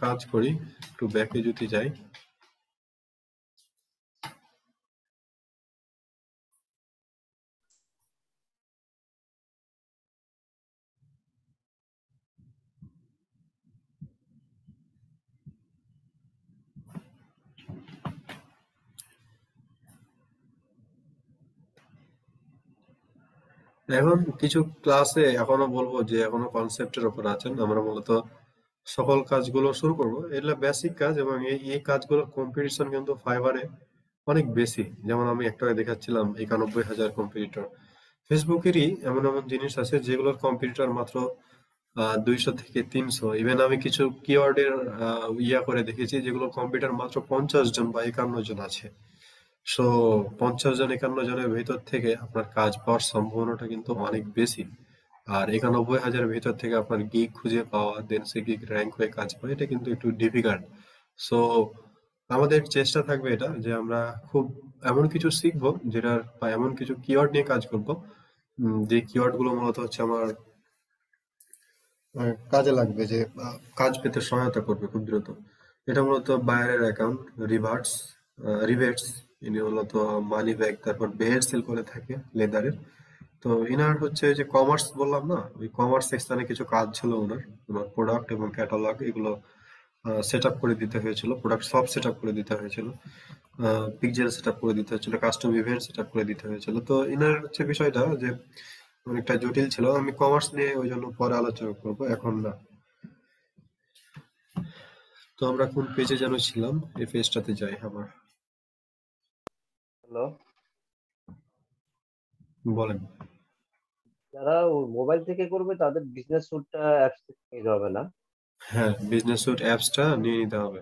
কাজ করি, একটু ব্যাকে যদি যাই, এখন কিছু ক্লাসে এখনো বলবো যে এখনো কনসেপ্টের উপর আছেন। আমরা মূলত সকল কাজগুলো শুরু করব, এগুলো বেসিক কাজ, এবং এই কাজগুলোর কম্পিটিশন কিন্তু ফাইবারে অনেক বেশি। যেমন আমি একটা দেখাচ্ছিলাম 91,000 কম্পিটিটর। ফেসবুকেরই এমন এমন জিনিস আছে যেগুলোর কম্পিটিটর মাত্র 200 থেকে 300। ইভেন আমি কিছু কিওয়ার্ডের করে দেখেছি যেগুলোর কম্পিটিটর মাত্র 50 জন বা 51 জন আছে। সো 50 জন 51 জনের ভেতর থেকে আপনার কাজ পাওয়ার সম্ভাবনাটা কিন্তু অনেক বেশি। আর 91,000 ভেতর থেকে আপনার গিগ খুঁজে পাওয়া, দেন সে গিগ র্যাঙ্ক হয়ে কাজ পাওয়া, এটা কিন্তু একটু ডিফিকাল্ট। সো আমাদের চেষ্টা থাকবে এটা যে আমরা খুব এমন কিছু শিখবো যেটার বা এমন কিছু কিওয়ার্ড নিয়ে কাজ করব, যে কিওয়ার্ড গুলো মূলত হচ্ছে আমার কাজে লাগবে, যে কাজ পেতে সহায়তা করবে খুব দ্রুত। এটা মূলত বায়ারের অ্যাকাউন্ট, রিভার্টস, রিবেটস, ইনি মূলত মানি ব্যাগ, তারপর বেয়ার সেল করে থাকে লেদারের। তো ইনার হচ্ছে যে কমার্স বললাম না, ওই কমার্স সেকশনে কিছু কাজ ছিল ওনার প্রোডাক্ট এবং ক্যাটালগ এগুলো সেট আপ করে দিতে হয়েছিল, প্রোডাক্ট সব সেট আপ করে দিতে হয়েছিল, পিকজেল সেট আপ করে দিতে হয়েছিল, কাস্টম ইভেন্ট সেট আপ করে দিতে হয়েছিল। তো ইনার হচ্ছে বিষয়টা যে অনেকটা জটিল ছিল। আমি কমার্স নিয়ে ওই জন্য পরে আলোচনা করবো, এখন না। তো আমরা কোন পেজে যেন ছিলাম, এই পেজটাতে যাই আবার। হ্যালো, বলেন। যারা মোবাইল থেকে করবে তাদের বিজনেস স্যুটটা অ্যাপস থেকে নিতে হবে না? হ্যাঁ, বিজনেস সুট অ্যাপসটা নিয়ে নিতে হবে।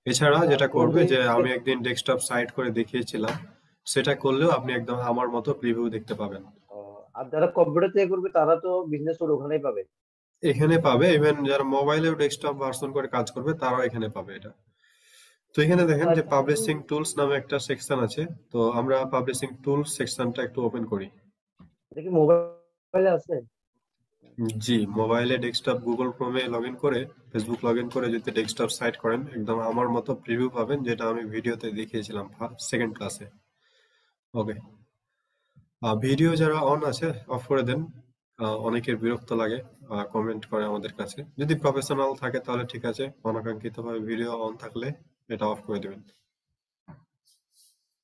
এছাড়া যেটা করবে যে আমি একদিন ডেস্কটপ সাইট করে দেখিয়েছিলাম, সেটা করলেও আপনি একদম আমার মতো প্রিভিউ দেখতে পাবেন। আর যারা কম্পিউটার থেকে করবে তারা তো বিজনেস স্যুট ওখানেই পাবে। এখানে পাবে, ইভেন যারা মোবাইলেও ডেস্কটপ ভার্সন করে কাজ করবে তারাও এখানে পাবে এটা। তো এখানে দেখেন যে পাবলিশিং টুলস নামে একটা সেকশন আছে। তো আমরা পাবলিশিং টুলস সেকশনটা একটু ওপেন করি। এটা কি মোবাইলে আছে? জি, মোবাইলে ডেস্কটপ গুগল ক্রোমে লগ ইন করে, ফেসবুক লগ ইন করে যদি ডেস্কটপ সাইট করেন, একদম আমার মতো প্রিভিউ পাবেন, যেটা আমি ভিডিওতে দেখিয়েছিলাম সেকেন্ড ক্লাসে। ওকে, ভিডিও যারা অন আছে অফ করে দেন। অনেকের বিরক্ত লাগে, কমেন্ট করে আমাদের কাছে। যদি প্রফেশনাল থাকে তাহলে ঠিক আছে, অনাকাঙ্ক্ষিতভাবে ভিডিও অন থাকলে এটা অফ করে দেবেন।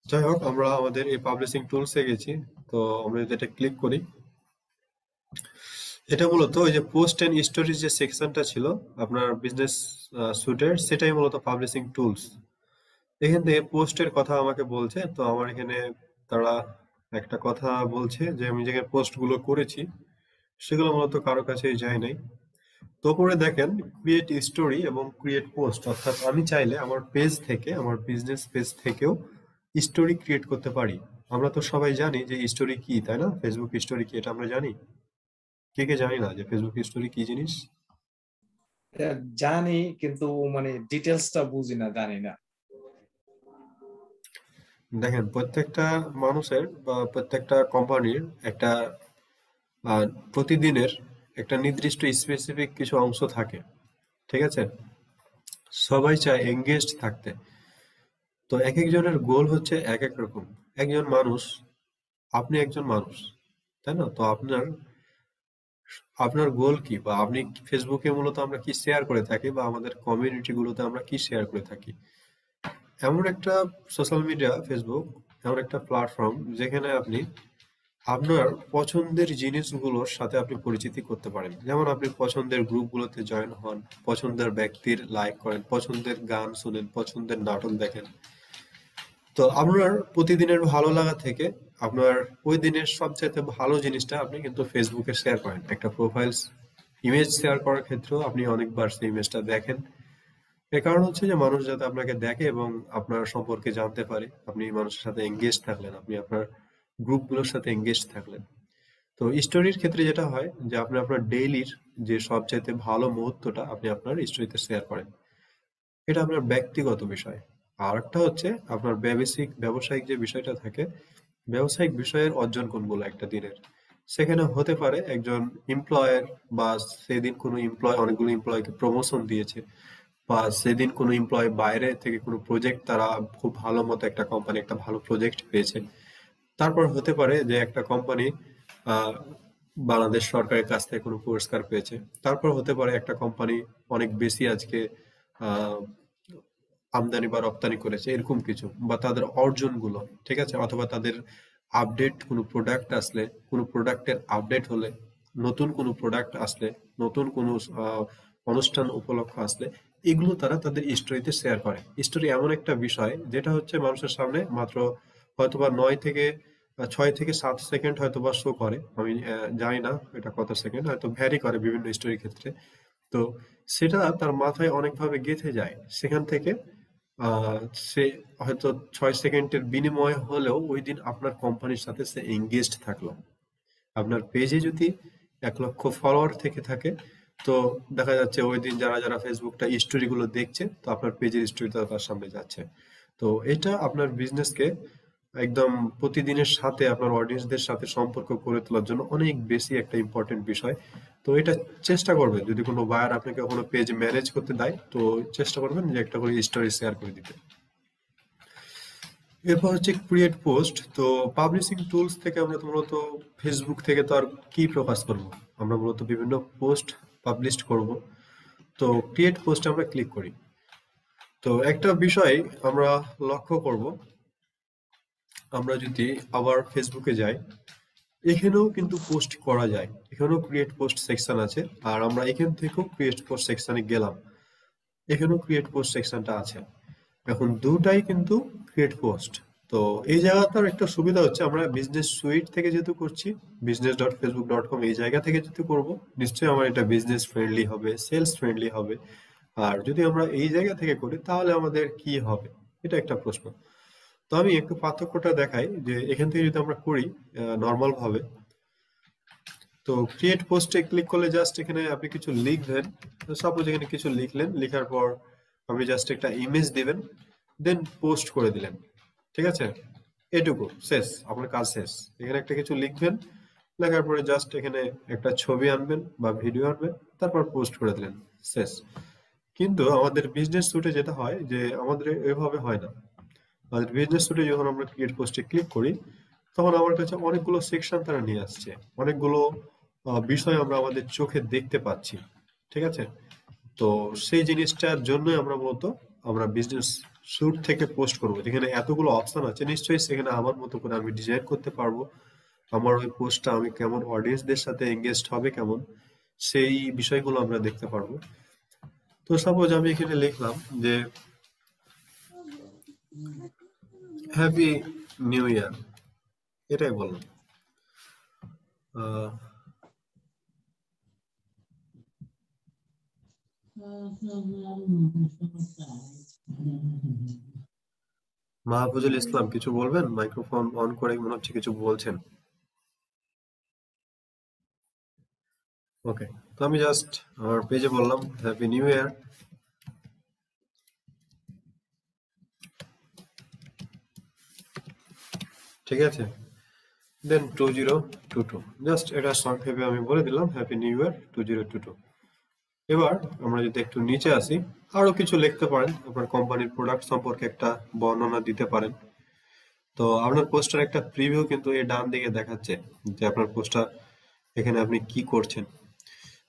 যাই হোক, আমরা আমাদের এই পাবলিশিং টুলসে গেছি। তো আমরা যদি এটা ক্লিক করি, এটা মূলত ওই যে পোস্ট এন্ড স্টোরিজ যে সেকশনটা ছিল আপনার বিজনেস সুটের, সেটাই মূলত পাবলিশিং টুলস। এখান থেকে পোস্টের কথা আমাকে বলছে। তো আমার এখানে তারা একটা কথা বলছে যে আমি যে পোস্ট গুলো করেছি সেগুলো মূলত কারো কাছেই যায় নাই। তো উপরে দেখেন ক্রিয়েট স্টোরি এবং ক্রিয়েট পোস্ট, অর্থাৎ আমি চাইলে আমার পেজ থেকে, আমার বিজনেস পেজ থেকেও স্টোরি ক্রিয়েট করতে পারি। আমরা তো সবাই জানি যে স্টোরি কি, তাই না? ফেসবুক স্টোরি কি এটা আমরা জানি। কে কে জানি না যে ফেসবুক স্টোরি কি জিনিস? জানি, কিন্তু মানে ডিটেলসটা বুঝি না, জানি না। দেখেন, প্রত্যেকটা মানুষের বা প্রত্যেকটা কোম্পানির একটা প্রতিদিনের একটা নির্দিষ্ট স্পেসিফিক কিছু অংশ থাকে, ঠিক আছে? সবাই চায় এঙ্গেজড থাকতে। তো এক একজনের গোল হচ্ছে এক এক রকম। একজন মানুষ, আপনি একজন মানুষ, তাই না? তো আপনার আপনার গোল কি, বা আপনি ফেসবুকে মূলত আমরা কি শেয়ার করে থাকি, বা আমাদের কমিউনিটি গুলোতে আমরা কি শেয়ার করে থাকি। এমন একটা সোশ্যাল মিডিয়া ফেসবুক, এমন একটা প্ল্যাটফর্ম যেখানে আপনি আপনার পছন্দের জিনিসগুলোর সাথে আপনি পরিচিতি করতে পারেন। যেমন আপনি পছন্দের গ্রুপগুলোতে জয়েন হন, পছন্দের ব্যক্তির লাইক করেন, পছন্দের গান শুনেন, পছন্দের নাটক দেখেন। তো আপনার প্রতিদিনের ভালো লাগা থেকে আপনার ওই দিনের সবচেয়ে ভালো জিনিসটা আপনি কিন্তু ফেসবুকে শেয়ার করেন। একটা প্রোফাইল ইমেজ শেয়ার করার ক্ষেত্রেও আপনি অনেকবার সেই ইমেজটা দেখেন। এর কারণ হচ্ছে যে মানুষ যাতে আপনাকে দেখে এবং আপনার সম্পর্কে জানতে পারে। আপনি মানুষের সাথে এঙ্গেজ থাকলেন, আপনি আপনার গ্রুপগুলোর সাথে এঙ্গেজ থাকলেন। তো স্টোরির ক্ষেত্রে যেটা হয় যে আপনি আপনার ডেইলির যে সবচাইতে ভালো মুহূর্তটা আপনি আপনার স্টোরিতে শেয়ার করেন। এটা আপনার ব্যক্তিগত বিষয়। আর একটা হচ্ছে আপনার ব্যবসায়িক যে বিষয়টা থাকে, ব্যবসায়িক বিষয়ের অর্জন কোনগুলো একটা দিনের। সেখানে হতে পারে একজন এমপ্লয়ের, বা সেদিন কোনো এমপ্লয় অনেকগুলো এমপ্লয়কে প্রমোশন দিয়েছে, বা সেদিন কোনো এমপ্লয় বাইরে থেকে কোনো প্রজেক্ট, তারা খুব ভালো মতো একটা কোম্পানি একটা ভালো প্রজেক্ট পেয়েছে। তারপর হতে পারে যে একটা কোম্পানি বাংলাদেশ সরকারের কাছ থেকে কোনো পুরস্কার পেয়েছে। তারপর হতে পারে একটা কোম্পানি অনেক বেশি আজকে আহ আমদানি বা রপ্তানি করেছে, এরকম কিছু, বা তাদের অর্জনগুলো, ঠিক আছে? অথবা তাদের আপডেট কোনো প্রোডাক্ট আসলে, কোনো প্রোডাক্টের আপডেট হলে, নতুন কোনো প্রোডাক্ট আসলে, নতুন কোনো অনুষ্ঠান উপলক্ষ আসলে, এগুলো তারা তাদের স্টোরিতে শেয়ার করে। স্টোরি এমন একটা বিষয় যেটা হচ্ছে মানুষের সামনে মাত্র হয়তোবা 6 থেকে 7 সেকেন্ড হয়তোবা শো করে। আমি জানি না এটা কত সেকেন্ড, হয়তো ভ্যারি করে বিভিন্ন স্টোরির ক্ষেত্রে। তো সেটা তার মাথায় অনেকভাবে গেঁথে যায়। সেখান থেকে আহ সে হয়তো 6 সেকেন্ডের বিনিময় হলেও ওই দিন আপনার কোম্পানির সাথে সে এঙ্গেজড থাকলো। আপনার পেজে যদি 1 লক্ষ ফলোয়ার থেকে থাকে, তো দেখা যাচ্ছে ওই দিন যারা যারা ফেসবুকটা স্টোরি গুলো দেখছে, তো আপনার পেজের স্টোরিটা তার সামনে যাচ্ছে। তো এটা আপনার বিজনেসকে একদম প্রতিদিনের সাথে আপনার অডিয়েন্সদের সাথে সম্পর্ক করে তোলার জন্য অনেক বেশি একটা ইম্পর্টেন্ট বিষয়। তো এটা চেষ্টা করবেন, যদি কোনো বায়ার আপনাকে কোনো পেজ ম্যানেজ করতে দেয়, তো চেষ্টা করবেন যে একটা করে স্টোরি শেয়ার করে দিতে। এরপর হচ্ছে ক্রিয়েট পোস্ট। তো পাবলিশিং টুলস থেকে আমরা তো মূলত ফেসবুক থেকে তো আর কি প্রকাশ করব, আমরা মূলত বিভিন্ন পোস্ট পাবলিশ করব। তো ক্রিয়েট পোস্ট আমরা ক্লিক করি। তো একটা বিষয় আমরা লক্ষ্য করব, আমরা যদি আবার ফেসবুকে যাই, এখানেও কিন্তু পোস্ট করা যায়, এখানেও ক্রিয়েট পোস্ট সেকশন আছে। আর আমরা এখান থেকেও ক্রিয়েট পোস্ট সেকশনে গেলাম, এখানেও ক্রিয়েট পোস্ট সেকশনটা আছে। এখন দুটাই কিন্তু ক্রিয়েট পোস্ট। তো এই জায়গাটার একটা সুবিধা হচ্ছে, আমরা বিজনেস সুইট থেকে যেহেতু করছি, business.facebook.com এই জায়গা থেকে যেহেতু করব, নিশ্চয়ই আমার এটা বিজনেস ফ্রেন্ডলি হবে, সেলস ফ্রেন্ডলি হবে। আর যদি আমরা এই জায়গা থেকে করি তাহলে আমাদের কি হবে, এটা একটা প্রশ্ন। তো আমি একটু পার্থক্যটা দেখাই, যে এখান থেকে যদি আমরা করি নর্মাল ভাবে, তো ক্রিয়েট পোস্টে ক্লিক করলে জাস্ট এখানে আপনি কিছু লিখবেন। সাপোজ এখানে কিছু লিখলেন, লেখার পর আপনি জাস্ট একটা ইমেজ দিবেন, দেন পোস্ট করে দিলেন, ঠিক আছে, এটুকু শেষ, আপনার কাজ শেষ। এখানে একটা কিছু লিখবেন, লেখার পরে জাস্ট এখানে একটা ছবি আনবেন বা ভিডিও আনবেন, তারপর পোস্ট করে দিলেন, শেষ। কিন্তু আমাদের বিজনেস সুটে যেটা হয়, যে আমাদের এভাবে হয় না। আমাদের বিজনেস সুটে যখন আমরা ক্রিয়েট পোস্টে ক্লিক করি, তখন আমার কাছে অনেকগুলো সেকশন তারা নিয়ে আসছে, অনেকগুলো বিষয় আমরা আমাদের চোখে দেখতে পাচ্ছি, ঠিক আছে। তো সেই জিনিসটার জন্যই আমরা মূলত আমরা বিজনেস স্যুট থেকে পোস্ট করব, যেখানে এতগুলো অপশন আছে, নিশ্চয়ই সেখানে আমার মতো করে আমি ডিজাইন করতে পারবো, আমার ওই পোস্টটা আমি কেমন অডিয়েন্সদের সাথে এঙ্গেজড হবে কেমন, সেই বিষয়গুলো আমরা দেখতে পারবো। তো সাপোজ আমি এখানে লিখলাম যে হ্যাপি নিউ ইয়ার, এটাই বললাম। আহ, মাহফুজুল ইসলাম কিছু বলবেন? মাইক্রোফোন অন করে মনে হচ্ছে কিছু বলছেন। ওকে, তো আমি জাস্ট আমার পেজে বললাম হ্যাপি নিউ ইয়ার। ঠিক আছে, দেন 2022, জাস্ট এটা সংক্ষেপে আমি বলে দিলাম হ্যাপি নিউ ইয়ার 2022। এবার আমরা যদি একটু নিচে আসি, আরো কিছু লিখতে পারেন, আপনার কোম্পানির প্রোডাক্ট সম্পর্কে একটা বর্ণনা দিতে পারেন। তো আপনার পোস্টার একটা প্রিভিউ কিন্তু এই ডান দিকে দেখাচ্ছে, যে আপনার পোস্টার এখানে আপনি কি করছেন।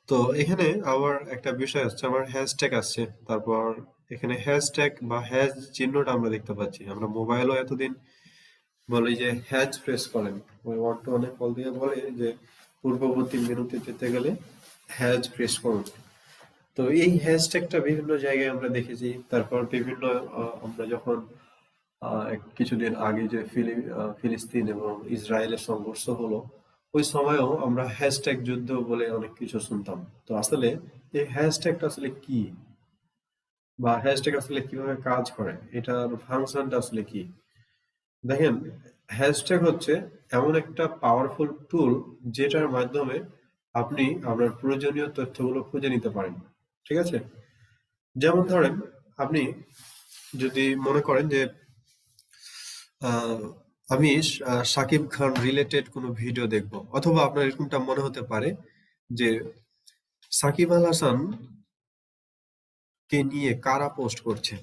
তো এখানে আবার একটা বিষয় আসছে, আমার হ্যাশট্যাগ আসছে, তারপর এখানে হ্যাশট্যাগ বা হ্যাশ চিহ্নটা আমরা দেখতে পাচ্ছি। আমরা মোবাইলও এতদিন বলি যে হ্যাজ প্রেস করেন, ওই ওয়ান টু ওয়ানে কল দিয়ে বলে যে পূর্ববর্তী মেনুতে যেতে গেলে হ্যাজ প্রেস করুন। তো এই হ্যাশট্যাগটা বিভিন্ন জায়গায় আমরা দেখেছি। তারপর বিভিন্ন আমরা যখন কিছুদিন আগে যে ফিলিস্তিন এবং ইসরায়েলের সংঘর্ষ হলো, ওই সময়ও আমরা হ্যাশট্যাগ যুদ্ধ বলে অনেক কিছু শুনতাম। তো আসলে এই হ্যাশট্যাগটা আসলে কি, বা হ্যাশট্যাগ আসলে কিভাবে কাজ করে, এটার ফাংশনটা আসলে কি? দেখেন, হ্যাশট্যাগ হচ্ছে এমন একটা পাওয়ারফুল টুল, যেটার মাধ্যমে আপনি আপনার প্রয়োজনীয় তথ্যগুলো খুঁজে নিতে পারেন, ঠিক আছে। যেমন ধরেন, আপনি যদি মনে করেন যে আমি শাকিব খান রিলেটেড কোনো ভিডিও দেখব, অথবা আপনার এরকমটা মনে হতে পারে যে সাকিব আল হাসান কে নিয়ে কারা পোস্ট করছে,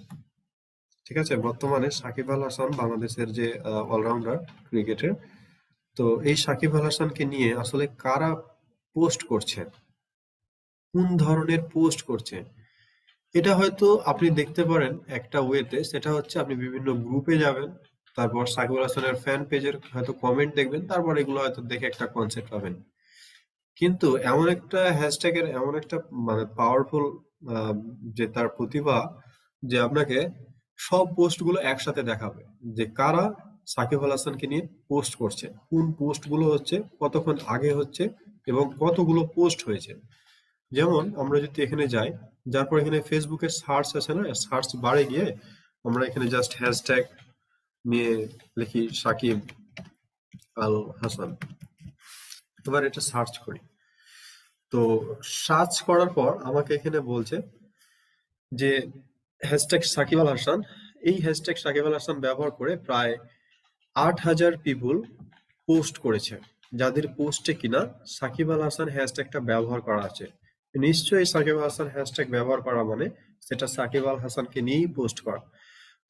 ঠিক আছে। বর্তমানে সাকিব আল হাসান বাংলাদেশের যে অলরাউন্ডার ক্রিকেটের, তো এই সাকিব আল হাসানকে নিয়ে আসলে কারা পোস্ট করছে, কোন ধরনের পোস্ট করছে, এটা হয়তো আপনি দেখতে পারেন একটা ওয়েতে। সেটা হচ্ছে আপনি বিভিন্ন গ্রুপে যাবেন, তারপর সাকিব আল হাসানের ফ্যান পেজের হয়তো কমেন্ট দেখবেন, তারপর এগুলো হয়তো দেখে একটা কনসেপ্ট পাবেন। কিন্তু এমন একটা হ্যাশট্যাগের এমন একটা মানে পাওয়ারফুল যে তার প্রতিভা, যে আপনাকে সব পোস্টগুলো একসাথে দেখাবে, যে কারা সাকিব আল হাসানকে নিয়ে পোস্ট করছে, কোন পোস্টগুলো হচ্ছে, কতক্ষণ আগে হচ্ছে এবং কতগুলো পোস্ট হয়েছে। যেমন আমরা যদি এখানে যাই, যার পর এখানে ফেসবুকের সার্চ আছে না, সার্চ বারে গিয়ে আমরা এখানে জাস্ট হ্যাশট্যাগ নিয়ে লিখি সাকিব আল হাসান, এবার এটা সার্চ করি। তো সার্চ করার পর আমাকে এখানে বলছে যে হ্যাশট্যাগ সাকিব আল হাসান, এই হ্যাশট্যাগ সাকিব আল হাসান ব্যবহার করে প্রায় 8,000 পিপুল পোস্ট করেছে, যাদের পোস্টে কিনা সাকিব আল হাসান হ্যাশট্যাগটা ব্যবহার করা আছে। নিশ্চয়ই সাকিব আল হাসান হ্যাশট্যাগ ব্যবহার করা মানে সেটা সাকিব আল হাসানকে নিয়েই পোস্ট করা।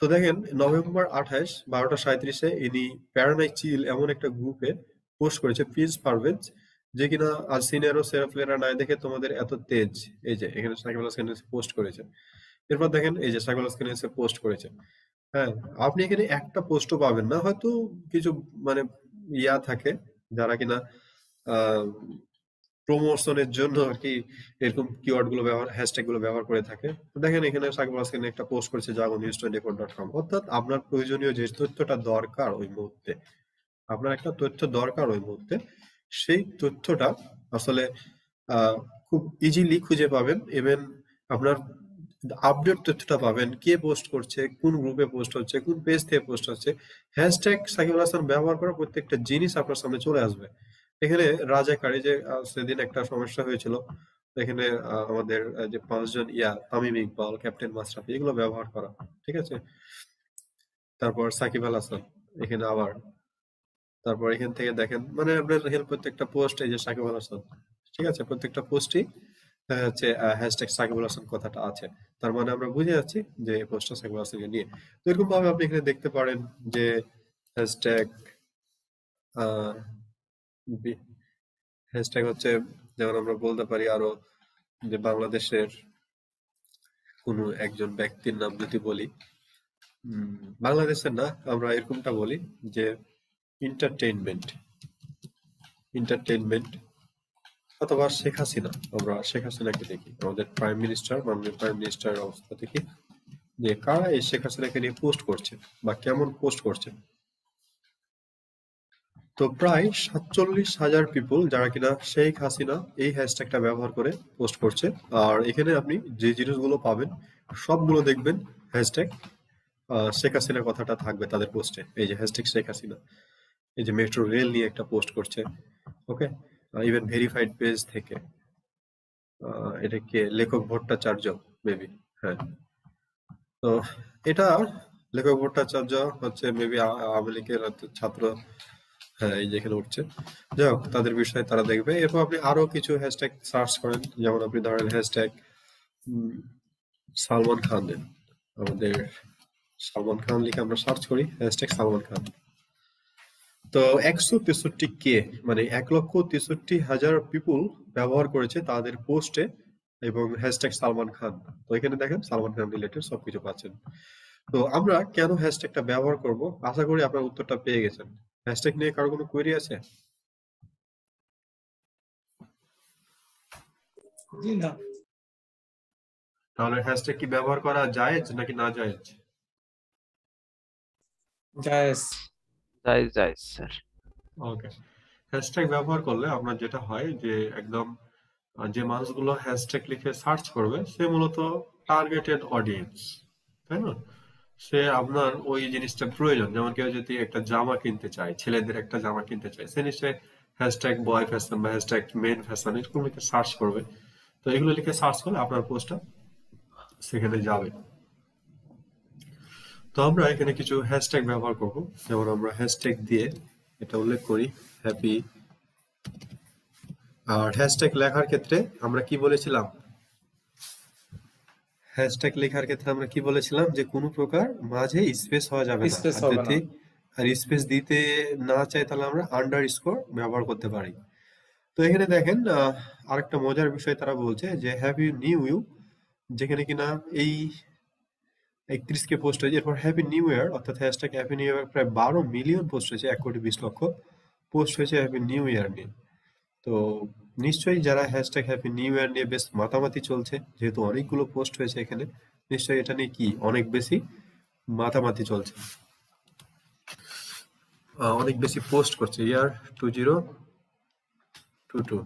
তো দেখেন নভেম্বর 28 12:37 ইনি প্যারানাই চিল এমন একটা গ্রুপে পোস্ট করেছে, প্লিজ পারভেজ, যে কিনা আজ সিনিয়র সেরাফলেরা নাই দেখে তোমাদের এত তেজ। এই যে এখানে সাকিব আল হাসান পোস্ট করেছে। এরপর দেখেন এই যে সাকিব আল হাসান এসে পোস্ট করেছে। হ্যাঁ, আপনি এখানে একটা পোস্টও পাবেন না, হয়তো কিছু মানে ইয়া থাকে যারা কিনা প্রমোশনের জন্য আর কি এরকম কিওয়ার্ড গুলো ব্যবহার, হ্যাশট্যাগ গুলো ব্যবহার করে থাকে। তো দেখেন এখানে সাকিব আল হাসান একটা পোস্ট করেছে jagonews24.com, অর্থাৎ আপনার প্রয়োজনীয় যে তথ্যটা দরকার ওই মুহূর্তে, আপনার একটা তথ্য দরকার ওই মুহূর্তে, সেই তথ্যটা আসলে খুব ইজিলি খুঁজে পাবেন। ইভেন আপনার আপডেট তথ্যটা পাবেন, কে পোস্ট করছে, কোন গ্রুপে পোস্ট হচ্ছে, কোন পেজ থেকে পোস্ট হচ্ছে। হ্যাশট্যাগ সাকিব আল হাসান ব্যবহার করা প্রত্যেকটা জিনিস আপনার সামনে চলে আসবে। এখানে রাজাকারে যে সেদিন একটা সমস্যা হয়েছিল, এখানে আমাদের যে 5 জন তামিম ইকবাল, ক্যাপ্টেন মাশরাফি এগুলো ব্যবহার করা, ঠিক আছে। তারপর সাকিব আল হাসান এখানে আবার, তারপর এখান থেকে দেখেন মানে আপনার প্রত্যেকটা পোস্ট এই যে সাকিব আল হাসান, ঠিক আছে, প্রত্যেকটা পোস্টই হচ্ছে হ্যাশট্যাগ সাকিব আল হাসান কথাটা আছে। তার মানে আমরা বুঝে যাচ্ছি যে পোস্টটা সাকিব আল হাসানকে নিয়ে। তো এরকম ভাবে আপনি এখানে দেখতে পারেন যে হ্যাশট্যাগ হ্যাশট্যাগ হচ্ছে, যেমন আমরা বলতে পারি আরো যে বাংলাদেশের কোনো একজন ব্যক্তির নাম যদি বলি, বাংলাদেশের না, আমরা এরকমটা বলি যে এন্টারটেইনমেন্ট অথবা শেখ হাসিনা। আমরা শেখ হাসিনাকে দেখি, আমাদের প্রাইম মিনিস্টার, মাননীয় প্রাইম মিনিস্টারের অবস্থা দেখি যে কারা এই শেখ হাসিনাকে নিয়ে পোস্ট করছে বা কেমন পোস্ট করছে। তো প্রায় 47,000 পিপল যারা কিনা শেখ হাসিনা এই হ্যাশট্যাগটা ব্যবহার করে পোস্ট করছে। আর এখানে আপনি যে জিনিসগুলো পাবেন সবগুলো দেখবেন হ্যাশট্যাগ শেখ হাসিনা কথাটা থাকবে তাদের পোস্টে। এই যে হ্যাশট্যাগ শেখ হাসিনা, এই যে মেট্রো রেল নিয়ে একটা পোস্ট করছে, ওকে, ইভেন ভেরিফাইড পেজ থেকে। এটা কে, লেখক ভট্টাচার্য মেবি, হ্যাঁ। তো এটা লেখক ভট্টাচার্য হচ্ছে মেবি আওয়ামী লীগের ছাত্র, হ্যাঁ, এই যেখানে উঠছে। যাই হোক, তাদের বিষয়ে তারা দেখবে। এরপর আপনি আরো কিছু হ্যাশট্যাগ সার্চ করেন, যেমন আপনি ধরেন হ্যাশট্যাগ সালমান খান দেন, আমাদের সালমান খান লিখে আমরা সার্চ করি হ্যাশট্যাগ সালমান খান। তো 163K মানে 1,63,000 পিপুল ব্যবহার করেছে তাদের পোস্টে এবং হ্যাশট্যাগ সালমান খান। তো এখানে দেখেন সালমান খান রিলেটেড সবকিছু পাচ্ছেন। তো আমরা কেন হ্যাশট্যাগটা ব্যবহার করব, আশা করি আপনার উত্তরটা পেয়ে গেছেন। হ্যাশট্যাগ নিয়ে কারো কোনো কোয়েরি আছে? জি না। তাহলে হ্যাশট্যাগ কি ব্যবহার করা জায়েজ নাকি না জায়েজ? জায়েজ। জায়েজ জায়েজ স্যার। ওকে, হ্যাশট্যাগ ব্যবহার করলে আপনার যেটা হয় যে একদম যে মানুষগুলো হ্যাশট্যাগ লিখে সার্চ করবে সে মূলত টার্গেটেড অডিয়েন্স, তাই না? সে আপনার ওই জিনিসটা প্রয়োজন। যেমন কেউ যদি একটা জামা কিনতে চায়, ছেলেদের একটা জামা কিনতে চায়, সে নিশ্চয়ই হ্যাশট্যাগ বয় ফ্যাশন বা হ্যাশট্যাগ মেন ফ্যাশন এরকম লিখে সার্চ করবে। তো এগুলো লিখে সার্চ করলে আপনার পোস্টটা সেখানে যাবে। তো আমরা এখানে কিছু হ্যাশট্যাগ ব্যবহার করব, যেমন আমরা হ্যাশট্যাগ দিয়ে এটা উল্লেখ করি হ্যাপি। আর হ্যাশট্যাগ লেখার ক্ষেত্রে আমরা কি বলেছিলাম, হ্যাশট্যাগ লেখার ক্ষেত্রে আমরা কি বলেছিলাম যে কোনো প্রকার মাঝে স্পেস হওয়া যাবে না। স্পেস আর হবে যদি না। স্পেস দিতে না চাই তাহলে আমরা আন্ডারস্কোর ব্যবহার করতে পারি। তো এখানে দেখেন আরেকটা মজার বিষয় তারা বলছে যে হ্যাপি নিউ ইউ, যেখানে কিনা এই 31K পোস্ট হয়েছে। এরপর হ্যাপি নিউ ইয়ার, অর্থাৎ হ্যাশট্যাগ হ্যাপি নিউ ইয়ার প্রায় 12 মিলিয়ন পোস্ট হয়েছে, 1,20,00,000 পোস্ট হয়েছে হ্যাপি নিউ ইয়ার নিয়ে। তো নিশ্চয়ই যারা হ্যাশট্যাগ হ্যাপি নিউ ইয়ার নিয়ে বেশ মাতামাতি চলছে, যেহেতু অনেকগুলো পোস্ট হয়েছে এখানে, নিশ্চয়ই এটা নিয়ে কি অনেক বেশি মাতামাতি চলছে, অনেক বেশি পোস্ট করছে। ইয়ার 2022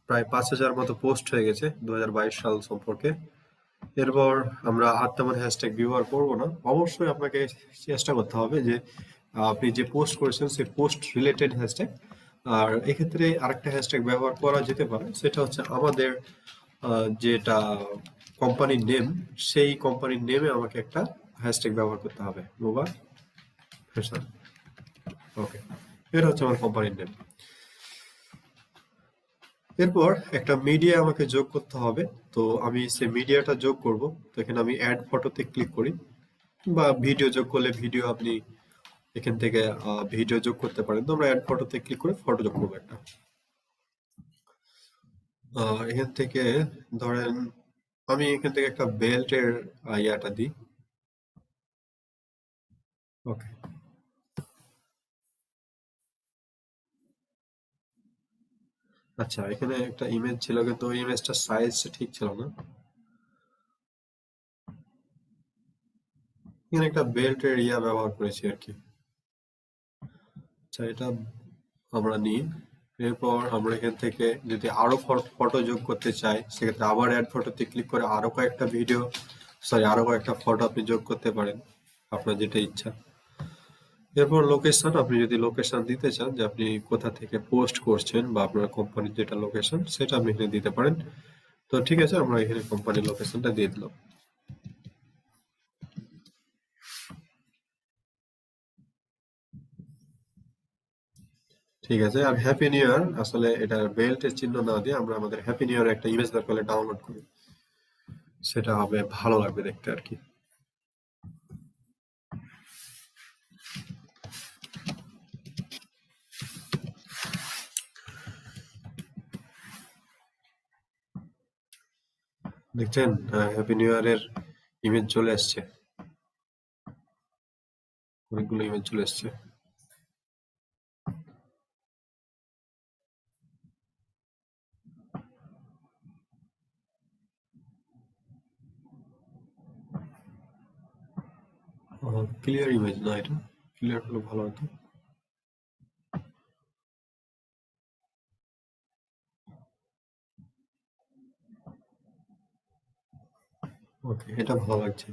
প্রায় 5,000 মতো পোস্ট হয়ে গেছে 2022 সাল সম্পর্কে। এরপর আমরা আর তেমন হ্যাশট্যাগ ব্যবহার করবো না। অবশ্যই আপনাকে চেষ্টা করতে হবে যে আপনি যে পোস্ট করেছেন সেই পোস্ট রিলেটেড হ্যাশট্যাগ আর এক্ষেত্রে আরেকটা হ্যাশট্যাগ ব্যবহার করা যেতে পারে, সেটা হচ্ছে আমাদের যেটা কোম্পানির নেম, সেই কোম্পানির নেমে আমাকে একটা হ্যাশট্যাগ ব্যবহার করতে হবে, নোভা ফ্যাশন। ওকে, এটা হচ্ছে আমার কোম্পানির নেম। এরপর একটা মিডিয়া আমাকে যোগ করতে হবে, তো আমি সেই মিডিয়াটা যোগ করব। তো এখানে আমি অ্যাড ফটোতে ক্লিক করি, বা ভিডিও যোগ করলে ভিডিও আপনি এখান থেকে ভিডিও যোগ করতে পারেন। তো আমরা অ্যাড ফটোতে ক্লিক করে ফটো যোগ করবো একটা। এখান থেকে ধরেন আমি এখান থেকে একটা বেল্টের ইয়াটা দিই। ওকে, আচ্ছা, এখানে একটা ইমেজ ছিল কিন্তু ওই ইমেজটার সাইজ ঠিক ছিল না। এখানে একটা বেল্টের ইয়া ব্যবহার করেছি আর কি। আচ্ছা, এটা আমরা নিই। এরপর আমরা এখান থেকে যদি আরো ফটো যোগ করতে চাই, সেক্ষেত্রে আবার অ্যাড ফটোতে ক্লিক করে আরো কয়েকটা ফটো আপনি যোগ করতে পারেন, আপনার যেটা ইচ্ছা। এরপর লোকেশন, আপনি যদি লোকেশন দিতে চান যে আপনি কোথা থেকে পোস্ট করছেন বা আপনার কোম্পানির যেটা লোকেশন, সেটা আপনি এখানে দিতে পারেন। তো ঠিক আছে, আমরা এখানে কোম্পানির লোকেশনটা দিয়ে দিলাম। ঠিক আছে, আর হ্যাপি নিউ ইয়ার, আসলে এটা বেল্টের চিহ্ন না দিয়ে আমরা আমাদের হ্যাপি নিউ ইয়ার একটা ইমেজ দরকার হলে ডাউনলোড করি, সেটা হবে ভালো লাগবে দেখতে আর কি। দেখছেন, হ্যাপি নিউ ইয়ারের ইমেজ চলে আসছে, অনেকগুলো ইমেজ চলে আসছে। ক্লিয়ার ইমেজ না, এটা ক্লিয়ার হলে ভালো হতো। ওকে, এটা ভালো লাগছে।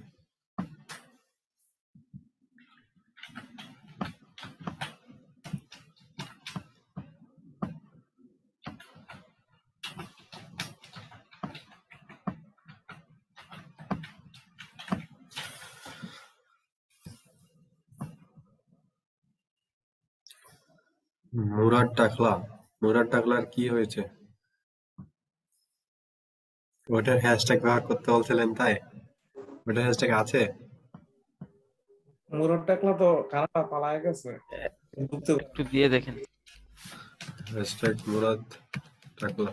মুরাদ টাকলার কি হয়েছে? ওটার হ্যাশট্যাগ ব্যবহার করতে বলছিলেন তাই? ওটার হ্যাশট্যাগ আছে? মুরাদ টাকলা তো কানাডা পালায় গেছে। একটু দিয়ে দেখেন। হ্যাশট্যাগ মুরাদ টাকলা,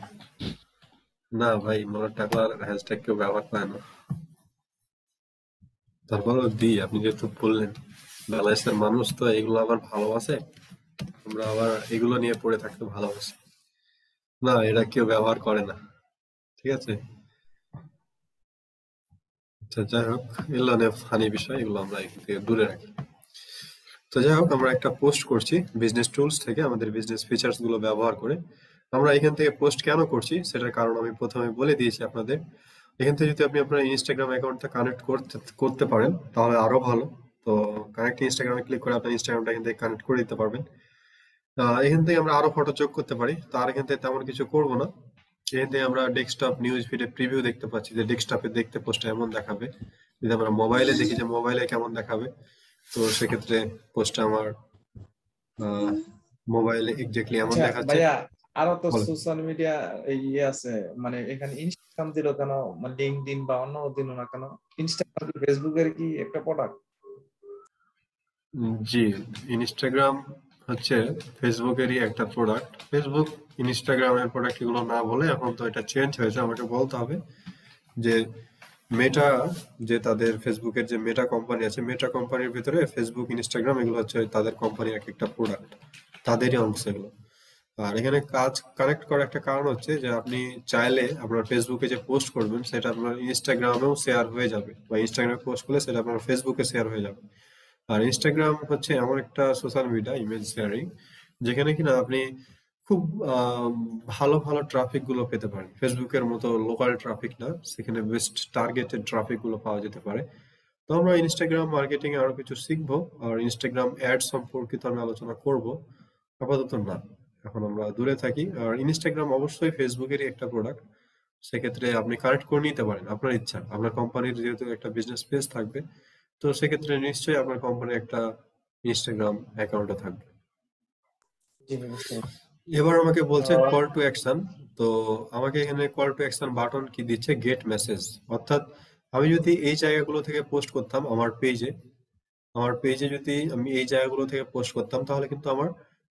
না ভাই, মুরাদ টাকলার হ্যাশট্যাগ কেউ ব্যবহার করে না। তারপরও দিই, আপনি যেহেতু বললেন, বাংলাদেশের মানুষ তো এগুলো আবার ভালোবাসে, আমরা আবার এগুলো নিয়ে পড়ে থাকতে ভালোবাসি না, এটা কেউ ব্যবহার করে না। ঠিক আছে, আচ্ছা, যাই হোক, এগুলো নিয়ে ফানি বিষয়, এগুলো আমরা এখান থেকে দূরে রাখি। তো যাই হোক, আমরা একটা পোস্ট করছি বিজনেস টুলস থেকে, আমাদের বিজনেস ফিচার্স গুলো ব্যবহার করে। আমরা এখান থেকে পোস্ট কেন করছি সেটার কারণ আমি প্রথমে বলে দিয়েছি আপনাদের। এখান থেকে যদি আপনি আপনার ইনস্টাগ্রাম অ্যাকাউন্টটা কানেক্ট করতে পারেন তাহলে আরো ভালো। তো কানেক্ট ইনস্টাগ্রামে ক্লিক করে আপনার ইনস্টাগ্রামটা এখান থেকে কানেক্ট করে দিতে পারবেন। এখান থেকে আমরা আরো ফটো যোগ করতে পারি, তার এখান থেকে তেমন কিছু করব না। এখান থেকে আমরা ডেস্কটপ নিউজ ফিডে প্রিভিউ দেখতে পাচ্ছি যে ডেস্কটপে দেখতে পোস্টটা এমন দেখাবে। যদি আমরা মোবাইলে দেখি যে মোবাইলে কেমন দেখাবে, তো সেক্ষেত্রে পোস্টটা আমার মোবাইলে এক্স্যাক্টলি এমন আচ্ছা দেখাচ্ছে। ভাইয়া, আরো তো বলেন। সোশ্যাল মিডিয়া ইয়ে আছে, মানে এখানে ইনস্টাগ্রাম দিল কেন, লিঙ্কডইন বা অন্য দিল না কেন? ইনস্টাগ্রাম ফেসবুকের কি একটা প্রোডাক্ট? জি, ইনস্টাগ্রাম হচ্ছে ফেসবুকেরই একটা প্রোডাক্ট। ফেসবুক ইনস্টাগ্রামের প্রোডাক্ট এগুলো না বলে এখন তো এটা চেঞ্জ হয়েছে, আমাকে বলতে হবে যে মেটা, যে তাদের ফেসবুকের যে মেটা কোম্পানি আছে, মেটা কোম্পানির ভিতরে ফেসবুক ইনস্টাগ্রাম এগুলো হচ্ছে তাদের কোম্পানির এক একটা প্রোডাক্ট, তাদেরই অংশ এগুলো। আর এখানে কানেক্ট করার একটা কারণ হচ্ছে যে আপনি চাইলে আপনার ফেসবুকে যে পোস্ট করবেন সেটা আপনার ইনস্টাগ্রামেও শেয়ার হয়ে যাবে, বা ইনস্টাগ্রামে পোস্ট করলে সেটা আপনার ফেসবুকে শেয়ার হয়ে যাবে। আর ইনস্টাগ্রাম হচ্ছে এমন একটা সোশ্যাল মিডিয়া ইমেজ শেয়ারিং, যেখানে কিনা আপনি খুব ভালো ভালো ট্রাফিক গুলো পেতে পারেন। ফেসবুকের মতো লোকাল ট্রাফিক না, সেখানে বেস্ট টার্গেটেড ট্রাফিক গুলো পাওয়া যেতে পারে। তো আমরা ইনস্টাগ্রাম মার্কেটিং এ আরো কিছু শিখবো, আর ইনস্টাগ্রাম অ্যাড সম্পর্কিত আমি আলোচনা করব, আপাতত না। এখন আমরা দূরে থাকি। আর ইনস্টাগ্রাম অবশ্যই ফেসবুকেরই একটা প্রোডাক্ট, সেক্ষেত্রে আপনি কানেক্ট করে নিতে পারেন আপনার ইচ্ছা। আপনার কোম্পানির যেহেতু একটা বিজনেস পেজ থাকবে, তো সেক্ষেত্রে নিশ্চয়ই আপনার কোম্পানির একটা ইনস্টাগ্রাম অ্যাকাউন্টে থাকবে। জি বুঝতে পারছি। এবার আমাকে বলছে আহ, কল টু অ্যাকশন। তো আমাকে এখানে কল টু অ্যাকশন বাটন কি দিচ্ছে, গেট মেসেজ। অর্থাৎ আমি যদি এই জায়গাগুলো থেকে পোস্ট করতাম আমার পেজে যদি আমি এই জায়গাগুলো থেকে পোস্ট করতাম, তাহলে কিন্তু আমার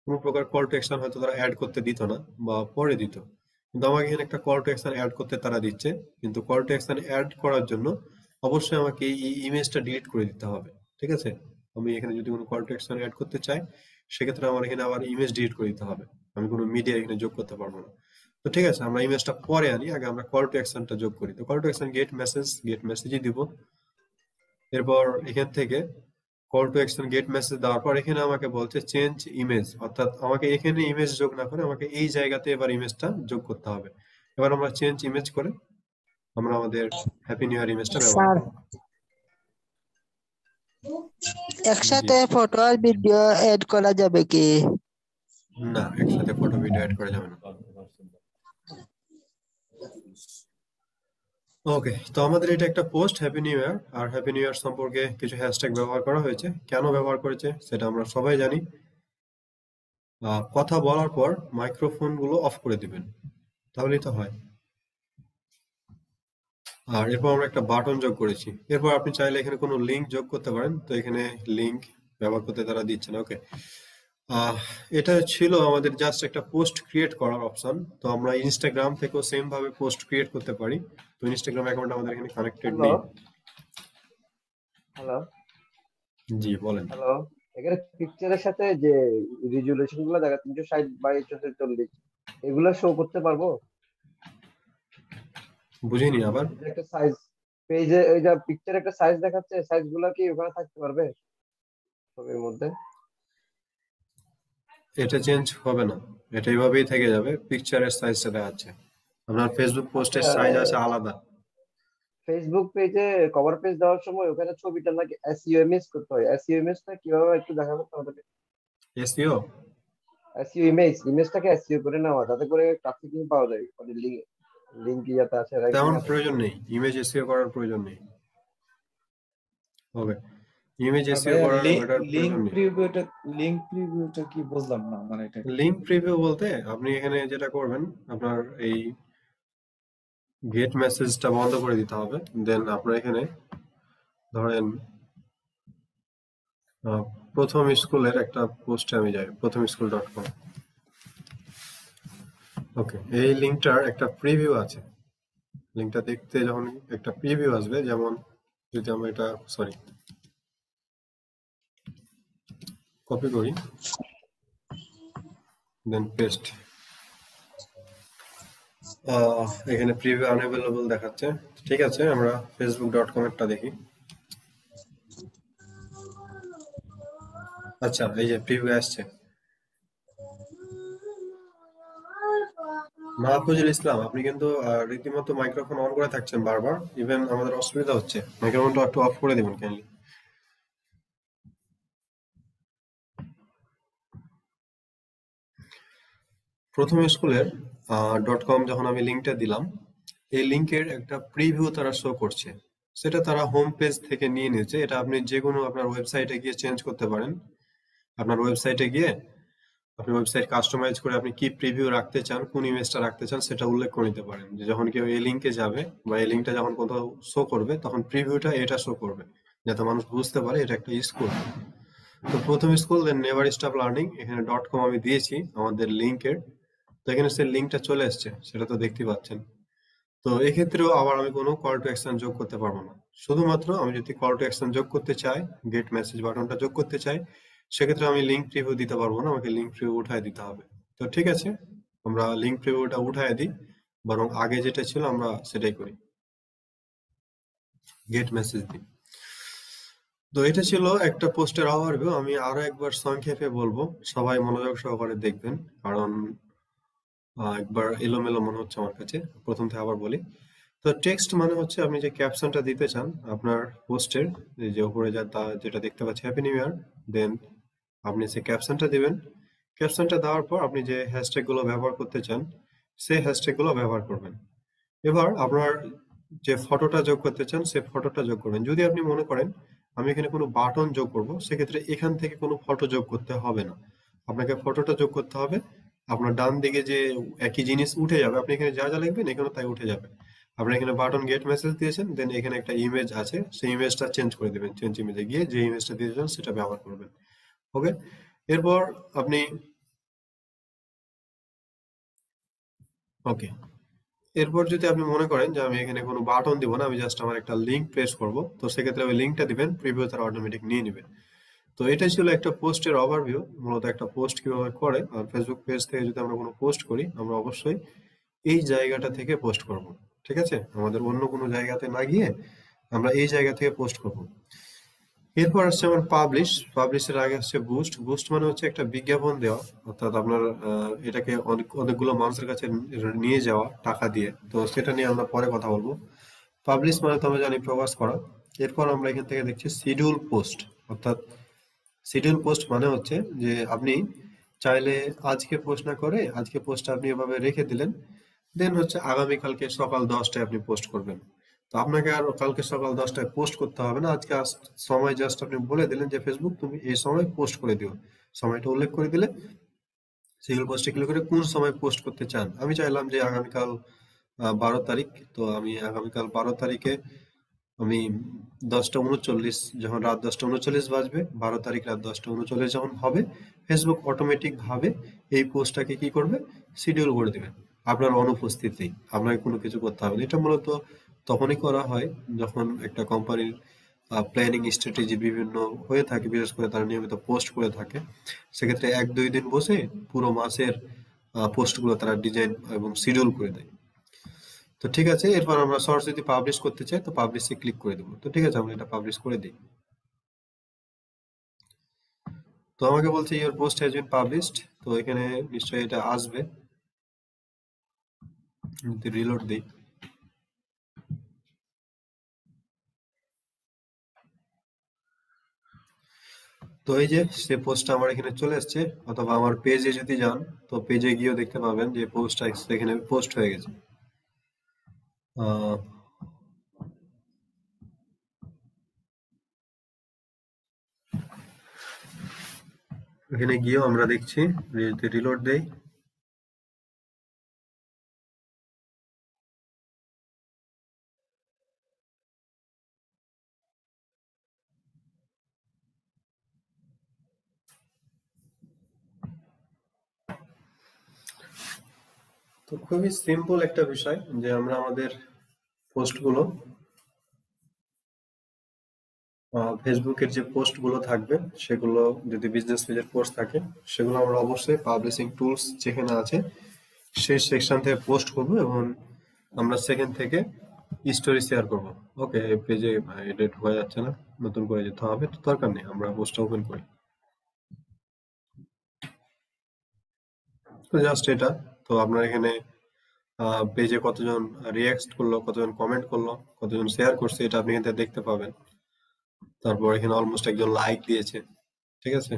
কোনো প্রকার কল টু অ্যাকশন হয়তো তারা অ্যাড করতে দিত না বা পরে দিত। কিন্তু আমাকে এখানে একটা কল টু অ্যাকশন অ্যাড করতে তারা দিচ্ছে। কিন্তু কল টু অ্যাকশন অ্যাড করার জন্য অবশ্যই আমাকে এই ইমেজটা ডিলিট করে দিতে হবে। ঠিক আছে, আমি এখানে যদি কোনো কল টু অ্যাকশন অ্যাড করতে চাই, সেক্ষেত্রে আমার এখানে আবার ইমেজ ডিলিট করে দিতে হবে। আমি কোনো মিডিয়া এখানে যোগ করতে পারবো না। তো ঠিক আছে, আমরা ইমেজটা পরে আনি, আগে আমরা কল টু অ্যাকশনটা যোগ করি। তো কল টু অ্যাকশন গেট মেসেজই দিব। এরপর এখান থেকে call to action get message দেওয়ার পর এখানে আমাকে বলছে চেঞ্জ ইমেজ, অর্থাৎ আমাকে এখানে ইমেজ যোগ না করে আমাকে এই জায়গাতে এবার ইমেজটা যোগ করতে হবে। এবার আমরা চেঞ্জ ইমেজ করে আমরা আমাদের হ্যাপি নিউ ইয়ার ইমেজটা ব্যবহার স্যার করব। জি, একসাথে ফটো আর ভিডিও এড করা যাবে কি? না, একসাথে ফটো ভিডিও অ্যাড করা যাবে না। ওকে, তো আমাদের এটা একটা পোস্ট হ্যাপি নিউ ইয়ার, আর হ্যাপি নিউ ইয়ার সম্পর্কে কিছু হ্যাশট্যাগ ব্যবহার করা হয়েছে। কেন ব্যবহার করেছে সেটা আমরা সবাই জানি। কথা বলার পর মাইক্রোফোন গুলো অফ করে দিবেন, তাহলেই তো হয়। আর এরপর আমরা একটা বাটন যোগ করেছি। এরপর আপনি চাইলে এখানে কোনো লিংক যোগ করতে পারেন, তো এখানে লিংক ব্যবহার করতে তারা দিচ্ছে না। ওকে, এটা ছিল আমাদের জাস্ট একটা পোস্ট ক্রিয়েট করার অপশন। তো আমরা ইনস্টাগ্রাম থেকেও সেম ভাবে পোস্ট ক্রিয়েট করতে পারি। তো ইনস্টাগ্রাম অ্যাকাউন্ট আমাদের এখানে কানেক্টেড হ্যালো নেই। হ্যালো জি বলেন। হ্যালো এখানে পিকচারের সাথে যে রেজুলেশন গুলো দেখা 360x440 এগুলা শো করতে পারবো? বুঝিনি আবার। এই যে একটা সাইজ পেজে ওই যে পিকচার একটা সাইজ দেখাচ্ছে, সাইজ গুলা কি ওখানে থাকতে পারবে ছবির মধ্যে? এটা চেঞ্জ হবে না, এটা এইভাবেই থেকে যাবে। পিকচারের সাইজটা দেখাচ্ছে, আপনার ফেসবুক পোস্টের আচ্ছা, সাইজ আছে আলাদা। ফেসবুক পেজে কভার পেজ দেওয়ার সময় ওখানে ছবিটা নাকি এসইও ইমেজ করতে হয়। এসইও ইমেজটা কিভাবে একটু দেখাবো তোমাদেরকে? এসইও এসইও ইমেজটাকে এসইও করে নেওয়া, যাতে করে ট্রাফিকিং পাওয়া যায়, মানে লিঙ্ক যাতে আছে, র্যাঙ্কিং তেমন আছে। প্রয়োজন নেই, ইমেজ এসইও করার প্রয়োজন নেই। ওকে, ইমেজ আর এসইও ভাইয়া করার ওটার প্রয়োজন নেই। লিঙ্ক প্রিভিউটা কি বুঝলাম না, মানে এটা কি? লিংক প্রিভিউ বলতে আপনি এখানে যেটা করবেন, আপনার এই গেট মেসেজটা বন্ধ করে দিতে হবে। দেন আপনার এখানে ধরেন প্রথম স্কুলের একটা পোস্টে আমি যাই, prothomschool.com। ওকে, এই লিঙ্কটার একটা প্রিভিউ আছে। লিঙ্কটা দেখতে যখন একটা প্রিভিউ আসবে, যেমন যদি আমরা এটা কপি করি, দেন পেস্ট, এখানে প্রিভিউ আনঅ্যাভেলেবল দেখাচ্ছে। ঠিক আছে, আমরা facebook.com এরটা দেখি। আচ্ছা, এই যে প্রিভিউ আসছে। মাহফুজুল ইসলাম, আপনি কিন্তু রীতিমতো মাইক্রোফোন অন করে থাকছেন বারবার, ইভেন আমাদের অসুবিধা হচ্ছে। মাইক্রোফোনটা একটু অফ করে দিবেন কাইন্ডলি। প্রথম স্কুলের .com যখন আমি লিঙ্কটা দিলাম, এই লিঙ্কের একটা প্রিভিউ তারা শো করছে। সেটা তারা হোম পেজ থেকে নিয়ে নিয়েছে। এটা আপনি যে কোনো আপনার ওয়েবসাইটে গিয়ে চেঞ্জ করতে পারেন। আপনার ওয়েবসাইটে গিয়ে আপনি ওয়েবসাইট কাস্টমাইজ করে আপনি কি প্রিভিউ রাখতে চান, কোন ইমেজটা রাখতে চান, সেটা উল্লেখ করে নিতে পারেন। যে যখন কেউ এই লিঙ্কে যাবে বা এই লিঙ্কটা যখন কোথাও শো করবে, তখন প্রিভিউটা এটা শো করবে, যাতে মানুষ বুঝতে পারে এটা একটা স্কুল। তো প্রথম স্কুল, দেন নেভার স্টপ লার্নিং, এখানে .com আমি দিয়েছি আমাদের লিঙ্কের। তো এখানে সে লিঙ্কটা চলে এসছে, সেটা তো দেখতে পাচ্ছেন। তো এক্ষেত্রেও আবার আমি কোনো কল টু অ্যাকশন যোগ করতে পারবো না। শুধুমাত্র আমি যদি কল টু অ্যাকশন যোগ করতে চাই, গেট মেসেজ বাটনটা যোগ করতে চাই, সেক্ষেত্রে আমি লিঙ্ক প্রিভিউ দিতে পারবো না, আমাকে লিঙ্ক প্রিভিউ উঠায় দিতে হবে। তো ঠিক আছে, আমরা লিঙ্ক প্রিভিউটা উঠায় দিই, বরং আগে যেটা ছিল আমরা সেটাই করি, গেট মেসেজ দিই। তো এটা ছিল একটা পোস্টের ওভারভিউ। আমি আরো একবার সংক্ষেপে বলবো, সবাই মনোযোগ সহকারে দেখবেন, কারণ একবার এলোমেলো মনে হচ্ছে আমার কাছে। প্রথম থেকে আবার বলি। তো টেক্সট মানে হচ্ছে আপনি যে ক্যাপশনটা দিতে চান আপনার পোস্টের, যে উপরে যেটা দেখতে পাচ্ছি হ্যাপি নিউ ইয়ার, দেন আপনি সেই ক্যাপশনটা দিবেন। ক্যাপশনটা দেওয়ার পর আপনি যে হ্যাশট্যাগ গুলো ব্যবহার করতে চান সেই হ্যাশট্যাগ গুলো ব্যবহার করবেন। এবার আপনার যে ফটোটা যোগ করতে চান সেই ফটোটা যোগ করবেন। যদি আপনি মনে করেন আমি এখানে কোনো বাটন যোগ করব, সেক্ষেত্রে এখান থেকে কোনো ফটো যোগ করতে হবে না, আপনাকে ফটোটা যোগ করতে হবে। আপনার ডান দিকে যে একই জিনিস উঠে যাবে, আপনি এখানে যা যা লিখবেন এখানে তাই উঠে যাবে। আপনি এখানে বাটন গেট মেসেজ দিয়েছেন, দেন এখানে একটা ইমেজ আছে, সেই ইমেজটা চেঞ্জ করে দেবেন। চেঞ্জ ইমেজে গিয়ে যে ইমেজটা দিয়েছেন সেটা ব্যবহার করবেন। ওকে, এরপর আপনি ওকে এরপর যদি আপনি মনে করেন যে আমি এখানে কোনো বাটন দিব না, আমি জাস্ট আমার একটা লিংক প্রেস করব, তো সেক্ষেত্রে ওই লিংকটা দিবেন, প্রিভিউ তারা অটোমেটিক নিয়ে নেবে। তো এটাই ছিল একটা পোস্টের ওভারভিউ, মূলত একটা পোস্ট কিভাবে করে। আর ফেসবুক পেজ থেকে যদি আমরা কোনো পোস্ট করি, আমরা অবশ্যই এই জায়গাটা থেকে পোস্ট করব। ঠিক আছে, আমাদের অন্য কোনো জায়গাতে না গিয়ে আমরা এই জায়গা থেকে পোস্ট করব। এরপর আসছে আমার পাবলিশের আগে আসছে বুস্ট মানে হচ্ছে একটা বিজ্ঞাপন দেওয়া, অর্থাৎ আপনার এটাকে অনেকগুলো মানুষের কাছে নিয়ে যাওয়া টাকা দিয়ে। তো সেটা নিয়ে আমরা পরে কথা বলবো। পাবলিশ মানে তো আমরা জানি প্রকাশ করা। এরপর আমরা এখান থেকে দেখছি শিডিউল পোস্ট, অর্থাৎ শিডিউল পোস্ট মানে হচ্ছে যে আপনি চাইলে আজকে পোস্ট না করে আজকে পোস্ট আপনি এভাবে রেখে দিলেন, দেন হচ্ছে আগামীকালকে সকাল 10টায় আপনি পোস্ট করবেন। তো আপনাকে আর কালকে সকাল 10টায় পোস্ট করতে হবে না, আজকে সময় জাস্ট আপনি বলে দিলেন যে ফেসবুক তুমি এই সময় পোস্ট করে দিও, সময়টা উল্লেখ করে দিলে সিঙ্গেল পোস্টে ক্লিক করে কোন সময় পোস্ট করতে চান। আমি চাইলাম যে আগামীকাল 12 তারিখ, তো আমি আগামীকাল 12 তারিখে আমি 10টা 39, যখন রাত 10টা 39 বাজবে, 12 তারিখ রাত 10টা 39 যখন হবে, ফেসবুক অটোমেটিক ভাবে এই পোস্টটাকে কি করবে, শিডিউল করে দেবে আপনার অনুপস্থিতি। আপনাকে কোনো কিছু করতে হবে না। এটা মূলত তখনই করা হয় যখন একটা কোম্পানির প্ল্যানিং স্ট্র্যাটেজি বিভিন্ন হয়ে থাকে, বিশেষ করে তারা নিয়মিত পোস্ট করে থাকে। সেক্ষেত্রে 1-2 দিন বসে পুরো মাসের পোস্টগুলো তারা ডিজাইন এবং শিডিউল করে দেয়। তো ঠিক আছে, এরপর আমরা সরাসরি পাবলিশ করতে চাই, তো পাবলিশে ক্লিক করে দেবো। তো ঠিক আছে, আমরা এটা পাবলিশ করে দিই। তো আমাকে বলছে your post has been published, তো এখানে নিশ্চয়ই এটা আসবে, রিলোড দিই। তো এই যে সে পোস্টটা আমার এখানে চলে এসেছে, অথবা আমার পেজে যদি যান তো পেজে গিয়েও দেখতে পাবেন যে পোস্টটা এখানে পোস্ট হয়ে গেছে। এখানে গিয়েও আমরা দেখছি, যদি রিলোড দেই তো খুবই সিম্পল একটা বিষয় যে আমরা আমাদের পোস্টগুলো ফেসবুকের যে পোস্টগুলো থাকবে সেগুলো যদি বিজনেস পেজের পোস্ট থাকে সেগুলো আমরা অবশ্যই পাবলিশিং টুলস যেখানে আছে সেই সেকশন থেকে পোস্ট করব এবং আমরা সেখান থেকে স্টোরি শেয়ার করব। ওকে, পেজে এডিট হয়ে যাচ্ছে না, নতুন করে যেতে হবে, তো দরকার নেই, আমরা পোস্টটা ওপেন করি। তো জাস্ট এটা, তো আপনার এখানে পেজে কতজন রিঅ্যাক্ট করলো, কতজন কমেন্ট করলো, কতজন শেয়ার করছে, এটা আপনি এখান থেকে দেখতে পাবেন। তারপর এখানে অলমোস্ট একজন লাইক দিয়েছে, ঠিক আছে,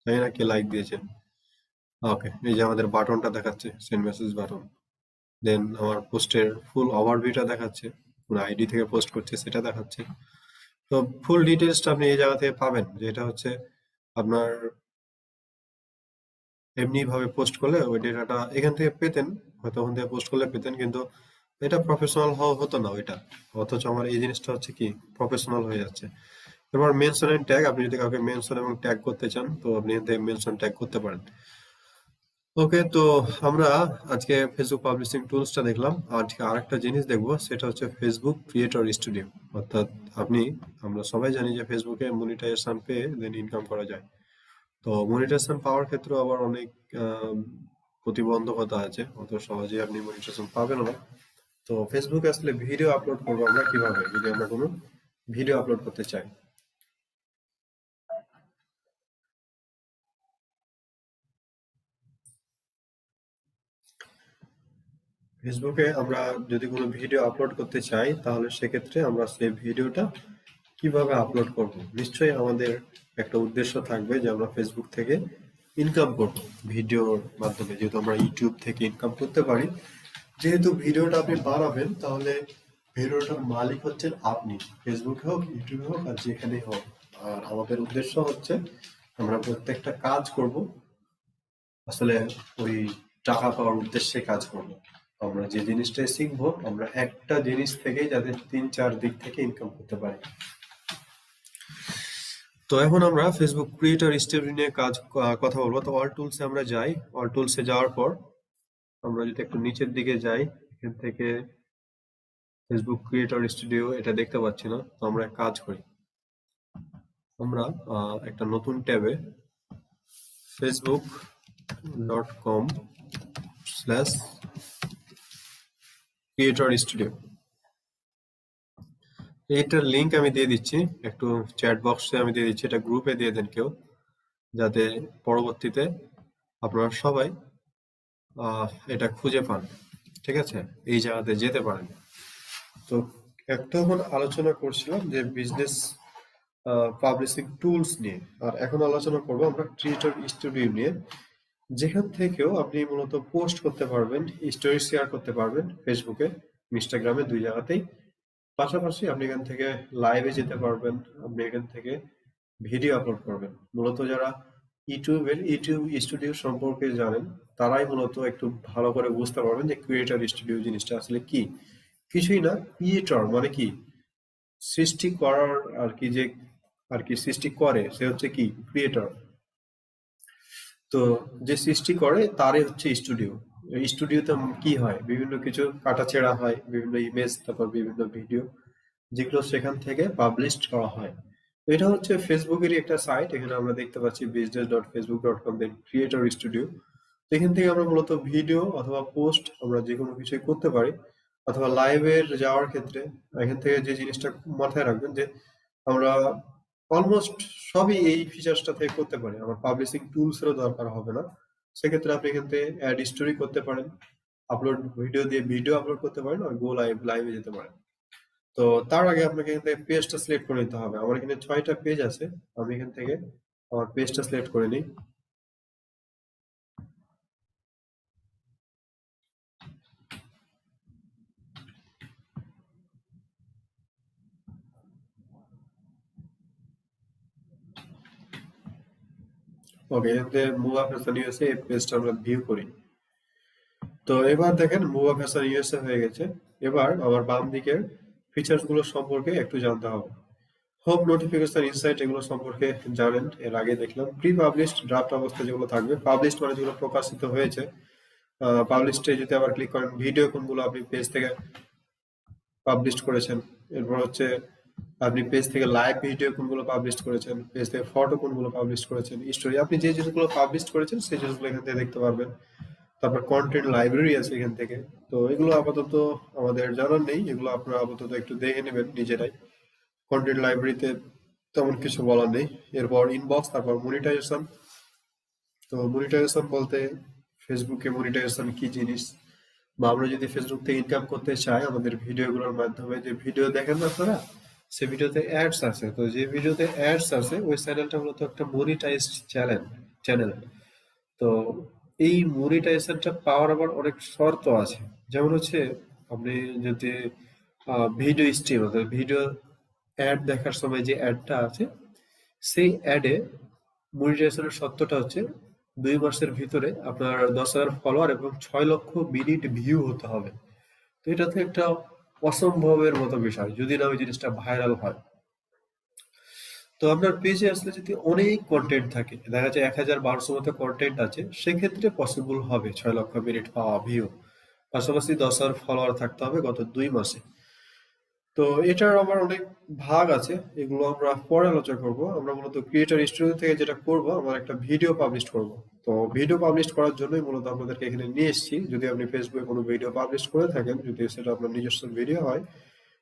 জানি না কে লাইক দিয়েছে। ওকে, এই যে আমাদের বাটনটা দেখাচ্ছে, সেন্ড মেসেজ বাটন, দেন আমার পোস্টের ফুল ওভারভিউটা দেখাচ্ছে, কোন আইডি থেকে পোস্ট করছে সেটা দেখাচ্ছে। তো ফুল ডিটেলসটা আপনি এই জায়গা থেকে পাবেন, যে এটা হচ্ছে আপনার এমনি ভাবে পোস্ট করলে ওই ডেটাটা এখান থেকে পেতেন, হয়তো ওখান থেকে পোস্ট করলে পেতেন, কিন্তু এটা প্রফেশনাল হতো না ওইটা, অথচ আমার এই জিনিসটা হচ্ছে কি প্রফেশনাল হয়ে যাচ্ছে। এবার মেনশন এন্ড ট্যাগ, আপনি যদি কাউকে মেনশন এবং ট্যাগ করতে চান তো আপনি এখান থেকে মেনশন ট্যাগ করতে পারেন। ওকে, তো আমরা আজকে ফেসবুক পাবলিশিং টুলসটা দেখলাম। আজকে আরেকটা জিনিস দেখবো, সেটা হচ্ছে ফেসবুক ক্রিয়েটর স্টুডিও। অর্থাৎ আমরা সবাই জানি যে ফেসবুকে মনিটাইজেশন পেয়ে দেন ইনকাম করা যায়। তো মনিটাইজেশন পাওয়ার ক্ষেত্রে আবার অনেক প্রতিবন্ধকতা আছে, অত সহজে আপনি মনিটাইজেশন পাবেন না। তো ফেসবুকে আসলে ভিডিও আপলোড করবো আমরা কিভাবে, যদি আমরা কোনো ভিডিও আপলোড করতে চাই। ফেসবুকে আমরা যদি কোনো ভিডিও আপলোড করতে চাই তাহলে সেক্ষেত্রে আমরা সেই ভিডিওটা কিভাবে আপলোড করব, নিশ্চয়ই আমাদের একটা উদ্দেশ্য থাকবে যে আমরা ফেসবুক থেকে ইনকাম করব ভিডিওর মাধ্যমে, যেহেতু আমরা ইউটিউব থেকে ইনকাম করতে পারি। যেহেতু ভিডিওটা আপনি বানাবেন, তাহলে ভিডিওটার মালিক হচ্ছেন আপনি, ফেসবুকে হোক, ইউটিউবে হোক, আর যেখানেই হোক। আর আমাদের উদ্দেশ্য হচ্ছে আমরা প্রত্যেকটা কাজ করব আসলে ওই টাকা পাওয়ার উদ্দেশ্যে কাজ করব। আমরা যে জিনিসটাই শিখবো, আমরা একটা জিনিস থেকেই যাতে 3-4 দিক থেকে ইনকাম করতে পারি। তো এখন আমরা ফেসবুক ক্রিয়েটর স্টুডিও নিয়ে কথা বলবো। তো অল টুলসে আমরা যাই। অল টুলসে যাওয়ার পর আমরা যদি একটু নিচের দিকে যাই, এখান থেকে ফেসবুক ক্রিয়েটর স্টুডিও এটা দেখতে পাচ্ছি না। তো আমরা এক কাজ করি, আমরা একটা নতুন ট্যাবে facebook.com/creator studio এইটার লিংক আমি দিয়ে দিচ্ছি, একটু চ্যাট বক্সে আমি দিয়ে দিচ্ছি, এটা গ্রুপে দিয়ে দেন কেউ, যাতে পরবর্তীতে আপনারা সবাই এটা খুঁজে পান। ঠিক আছে, এই জায়গাতে যেতে পারেন। তো একটা এখন আলোচনা করছিলাম যে বিজনেস পাবলিশিং টুলস নিয়ে, আর এখন আলোচনা করব আমরা ক্রিয়েটর স্টুডিও নিয়ে, যেখান থেকেও আপনি মূলত পোস্ট করতে পারবেন, স্টোরি শেয়ার করতে পারবেন ফেসবুকে, ইনস্টাগ্রামে, দুই জায়গাতেই। পাশাপাশি আপনি এখান থেকে লাইভে যেতে পারবেন, আপনি এখান থেকে ভিডিও আপলোড করবেন। মূলত যারা ইউটিউব স্টুডিও সম্পর্কে জানেন, তারাই মূলত একটু ভালো করে বুঝতে পারবেন যে ক্রিয়েটর স্টুডিও জিনিসটা আসলে কি। কিছুই না, ক্রিয়েটর মানে কি, সৃষ্টি করার আর কি, যে আর কি সৃষ্টি করে সে হচ্ছে কি ক্রিয়েটর। তো যে সৃষ্টি করে তারই হচ্ছে স্টুডিও। স্টুডিওতে কি হয়, বিভিন্ন কিছু কাটাছেঁড়া হয়, বিভিন্ন ইমেজ, তারপর বিভিন্ন ভিডিও, যেগুলো সেখান থেকে পাবলিশ করা হয়। তো এটা হচ্ছে ফেসবুকেরই একটা সাইট। এখানে আমরা দেখতে পাচ্ছি business.facebook.com ক্রিয়েটর স্টুডিও। তো এখান থেকে আমরা মূলত ভিডিও অথবা পোস্ট আমরা যে কোনো কিছুই করতে পারি, অথবা লাইভের যাওয়ার ক্ষেত্রে এখান থেকে যে জিনিসটা মাথায় রাখবেন যে আমরা অলমোস্ট সবই এই ফিচার্সটা থেকে করতে পারি, আমার পাবলিশিং টুলস এরও দরকার হবে না। সেক্ষেত্রে আপনি এখান থেকে অ্যাড স্টোরি করতে পারেন, আপলোড ভিডিও দিয়ে ভিডিও আপলোড করতে পারেন, আর গো লাইভে যেতে পারেন। তো তার আগে আপনাকে এখান থেকে পেজটা সিলেক্ট করে নিতে হবে। আমার এখানে 6টা পেজ আছে, আমি এখান থেকে আমার পেজটা সিলেক্ট করে নিই। ওকে, এতে মুভা ফ্যাশন ইউএসএ এই পেজটা আমরা ভিউ করি। তো এবার দেখেন মুভা ফ্যাশন ইউএসএ হয়ে গেছে। এবার আমার বাম দিকের ফিচার্স গুলো সম্পর্কে একটু জানতে হবে। হোম নোটিফিকেশন ইনসাইট এগুলো সম্পর্কে জানেন, এর আগে দেখলাম। প্রি পাবলিশড ড্রাফট অবস্থা যেগুলো থাকবে, পাবলিশড মানে যেগুলো প্রকাশিত হয়েছে, পাবলিশডে যদি আবার ক্লিক করেন, ভিডিও কোনগুলো আপনি পেজ থেকে পাবলিশ করেছেন, এরপর হচ্ছে আপনি পেজ থেকে লাইভ ভিডিও কোনগুলো পাবলিশ করেছেন, পেজ থেকে ফটো কোনগুলো পাবলিশ করেছেন, স্টোরি, আপনি যে জিনিসগুলো পাবলিশ করেছেন সেই জিনিসগুলো এখান থেকে দেখতে পারবেন। তারপর কন্টেন্ট লাইব্রেরি আছে এখান থেকে। তো এগুলো আপাতত আমাদের জানার নেই, এগুলো আপনারা আপাতত একটু দেখে নেবেন নিজেরাই। কন্টেন্ট লাইব্রেরিতে তেমন কিছু বলার নেই। এরপর ইনবক্স, তারপর মনিটাইজেশন। তো মনিটাইজেশন বলতে ফেসবুকে মনিটাইজেশন কি জিনিস, বা আমরা যদি ফেসবুক থেকে ইনকাম করতে চাই আমাদের ভিডিওগুলোর মাধ্যমে, যে ভিডিও দেখেন না আপনারা, সেই ভিডিওতে অ্যাডস আছে। তো যে ভিডিওতে অ্যাডস আছে ওই চ্যানেলটা মূলত একটা মনিটাইজড চ্যানেল। তো এই মনিটাইজেশনটা পাওয়ার আবার অনেক শর্ত আছে। যেমন হচ্ছে আপনি যদি ভিডিও স্ট্রিম অর্থাৎ ভিডিও অ্যাড দেখার সময় যে অ্যাডটা আছে, সেই অ্যাডে মনিটাইজেশনের শর্তটা হচ্ছে 2 মাসের ভিতরে আপনার 10,000 ফলোয়ার এবং 6 লক্ষ মিনিট ভিউ হতে হবে। তো এটা তো একটা অসম্ভবের মতো বিষয়, যদি না ওই জিনিসটা ভাইরাল হয়। তো আপনার পেজে আসলে যদি অনেক কন্টেন্ট থাকে, দেখা যায় 1000-1200 মতো কন্টেন্ট আছে, সেক্ষেত্রে পসিবল হবে 6 লক্ষ মিনিট পাওয়া ভিউ। পাশাপাশি 10,000 ফলোয়ার থাকতে হবে গত 2 মাসে। তো এটার আবার অনেক ভাগ আছে, এগুলো আমরা পরে আলোচনা করব। আমরা মূলত ক্রিয়েটর স্টুডিও থেকে যেটা করব, আমরা একটা ভিডিও পাবলিশ করব। তো ভিডিও পাবলিশ করার জন্যই মূলত আপনাদেরকে এখানে নিয়ে এসেছি। যদি আপনি ফেসবুকে কোনো ভিডিও পাবলিশ করে থাকেন, যদি সেটা আপনার নিজস্ব ভিডিও হয়,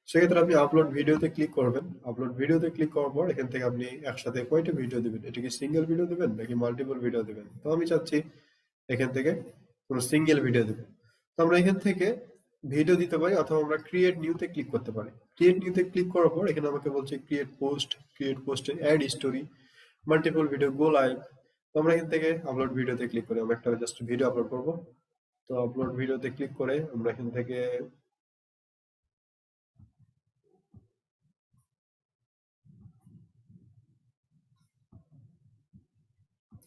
সেক্ষেত্রে আপনি আপলোড ভিডিওতে ক্লিক করবেন। আপলোড ভিডিওতে ক্লিক করার পর এখান থেকে আপনি একসাথে কয়টা ভিডিও দিবেন, এটা কি সিঙ্গেল ভিডিও দিবেন নাকি মাল্টিপল ভিডিও দিবেন। তো আমি চাচ্ছি এখান থেকে কোনো সিঙ্গেল ভিডিও দেবেন। তো আমরা এখান থেকে ভিডিও দিতে পারি, অথবা আমরা ক্রিয়েট নিউতে ক্লিক করতে পারি। ক্রিয়েট নিউতে ক্লিক করার পর এখানে আমাকে বলছে ক্রিয়েট পোস্টে add story, multiple video, go live, তো আমরা এখান থেকে আপলোড ভিডিওতে ক্লিক করে আমরা একটা জাস্ট ভিডিও আপলোড করব। তো আপলোড ভিডিওতে ক্লিক করে আমরা এখান থেকে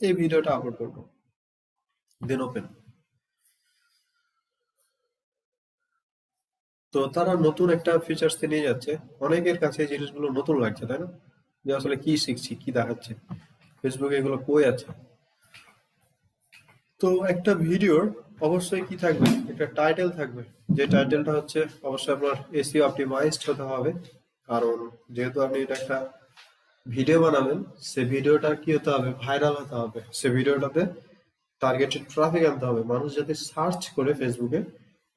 এই ভিডিওটা আপলোড করব, দেন ওপেন। তো তারা নতুন একটা ফিচার্স নিয়ে যাচ্ছে, অনেকের কাছে এই জিনিসগুলো নতুন লাগছে, তাই না? যে আসলে কি শিখছি, কি দেখাচ্ছে, ফেসবুকে এগুলো কই আছে। তো একটা ভিডিওর অবশ্যই কি থাকবে, একটা টাইটেল থাকবে, যে টাইটেলটা হচ্ছে অবশ্যই আপনার এসইও অপটিমাইজড হতে হবে। কারণ যেহেতু আপনি এটা একটা ভিডিও বানাবেন, সে ভিডিওটা কি হতে হবে, ভাইরাল হতে হবে, সে ভিডিওটাতে টার্গেটেড ট্রাফিক আনতে হবে, মানুষ যাতে সার্চ করে ফেসবুকে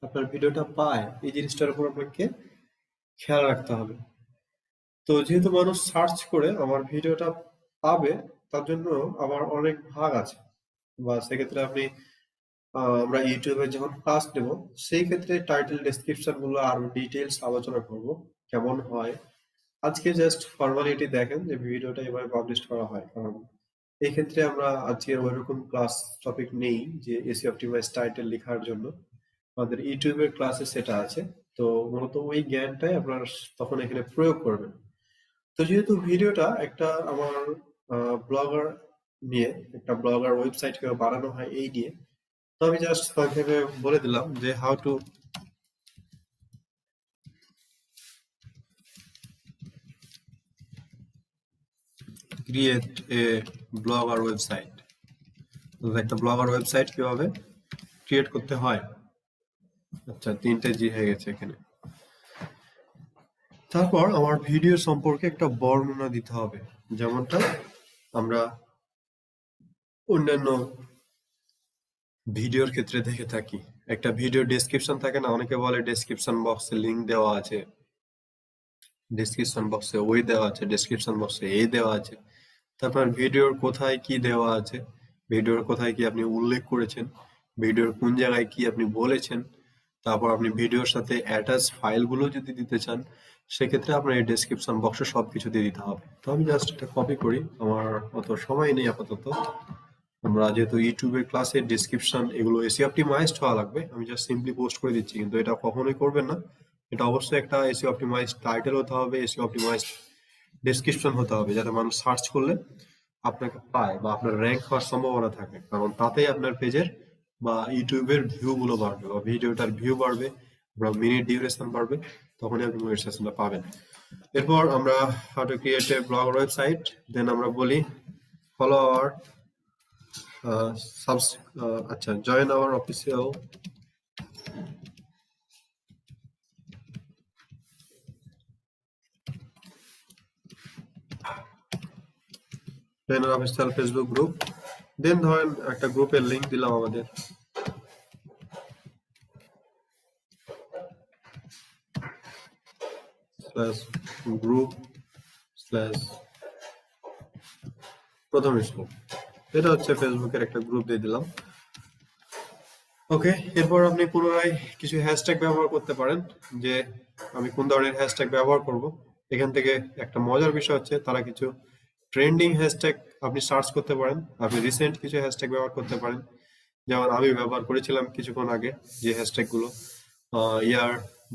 আপনার ভিডিওটা পায়, এই জিনিসটার উপর আপনাকে খেয়াল রাখতে হবে। তো যেহেতু মানুষ সার্চ করে আমার ভিডিওটা পাবে, তার জন্য আমার অনেক ভাগ আছে। বা সেক্ষেত্রে আপনি আমরা ইউটিউবে যখন ক্লাস নেব, সেই ক্ষেত্রে টাইটেল ডেসক্রিপশন গুলো আরো ডিটেলস আলোচনা করব কেমন হয়। আজকে জাস্ট ফর্মালিটি দেখেন যে ভিডিওটা এভাবে পাবলিশ করা হয়, কারণ এই ক্ষেত্রে আমরা আজকে ওইরকম ক্লাস টপিক নেই যে এসি অপটিমাইজ টাইটেল লেখার জন্য। আমাদের ইউটিউবের ক্লাসে সেটা আছে। তো মূলত ওই জ্ঞানটাই আপনার তখন এখানে প্রয়োগ করবেন। তো যেহেতু ভিডিওটা একটা আমার ব্লগার নিয়ে, একটা ব্লগার ওয়েবসাইট কিভাবে বানানো হয় এই নিয়ে, তো আমি জাস্ট সংক্ষেপে বলে দিলাম যে how to create A blogger website. একটা ব্লগার ওয়েবসাইট কিভাবে ক্রিয়েট করতে হয়। আচ্ছা, 3টে জি হয়ে গেছে এখানে। তারপর আমার ভিডিও সম্পর্কে একটা বর্ণনা দিতে হবে, যেমনটা আমরা অন্যান্য ভিডিওর ক্ষেত্রে দেখে থাকি। একটা ভিডিও ডেসক্রিপশন থাকে না, অনেকে বলে ডেসক্রিপশন বক্সে লিংক দেওয়া আছে, ডেসক্রিপশন বক্সে ওই দেওয়া আছে, ডেসক্রিপশন বক্সে এই দেওয়া আছে। তারপর ভিডিওর কোথায় কি দেওয়া আছে, ভিডিওর কোথায় কি আপনি উল্লেখ করেছেন, ভিডিওর কোন জায়গায় কি আপনি বলেছেন। তারপর আপনি ভিডিওর সাথে অ্যাটাচ ফাইলগুলো যদি দিতে চান, সেক্ষেত্রে আপনার এই ডেসক্রিপশন বক্সে সবকিছু দিয়ে দিতে হবে। তো আমি জাস্ট এটা কপি করি, আমার অত সময় নেই আপাতত। আমরা যেহেতু ইউটিউবের ক্লাসের ডেসক্রিপশন এগুলো এসি অপটিমাইজড হওয়া লাগবে, আমি জাস্ট সিম্পলি পোস্ট করে দিচ্ছি, কিন্তু এটা কখনোই করবেন না। এটা অবশ্যই একটা এসি অপটিমাইজড টাইটেল হতে হবে, এসি অপটিমাইজড ডেসক্রিপশন হতে হবে, যাতে মানুষ সার্চ করলে আপনাকে পায় বা আপনার র্যাঙ্ক হওয়ার সম্ভাবনা থাকে। কারণ তাতেই আপনার পেজের বা ইউটিউবের ভিউ গুলো বাড়বে বা ভিডিওটার ভিউ বাড়বে বা মিনিট ডিউরেশন বাড়বে, তখনই আপনি মনিটাইজেশনটা পাবেন। এরপর আমরা how to create a blog website, then আমরা বলি ফলো আওয়ার আচ্ছা join our official official Facebook group. Then ধরেন একটা গ্রুপের লিংক দিলাম আমাদের, গ্রুপ প্রথম স্কুল, এটা হচ্ছে ফেসবুকের একটা গ্রুপ দিয়ে দিলাম। ওকে, এরপর আপনি পুনরায় কিছু হ্যাশট্যাগ ব্যবহার করতে পারেন, যে আমি কোন ধরনের হ্যাশট্যাগ ব্যবহার করব। এখান থেকে একটা মজার বিষয় হচ্ছে তারা কিছু ট্রেন্ডিং হ্যাশট্যাগ আপনি সার্চ করতে পারেন, আপনি রিসেন্ট কিছু হ্যাশট্যাগ ব্যবহার করতে পারেন, যেমন আমি ব্যবহার করেছিলাম কিছুক্ষণ আগে যে হ্যাশট্যাগ গুলো ইয়ার,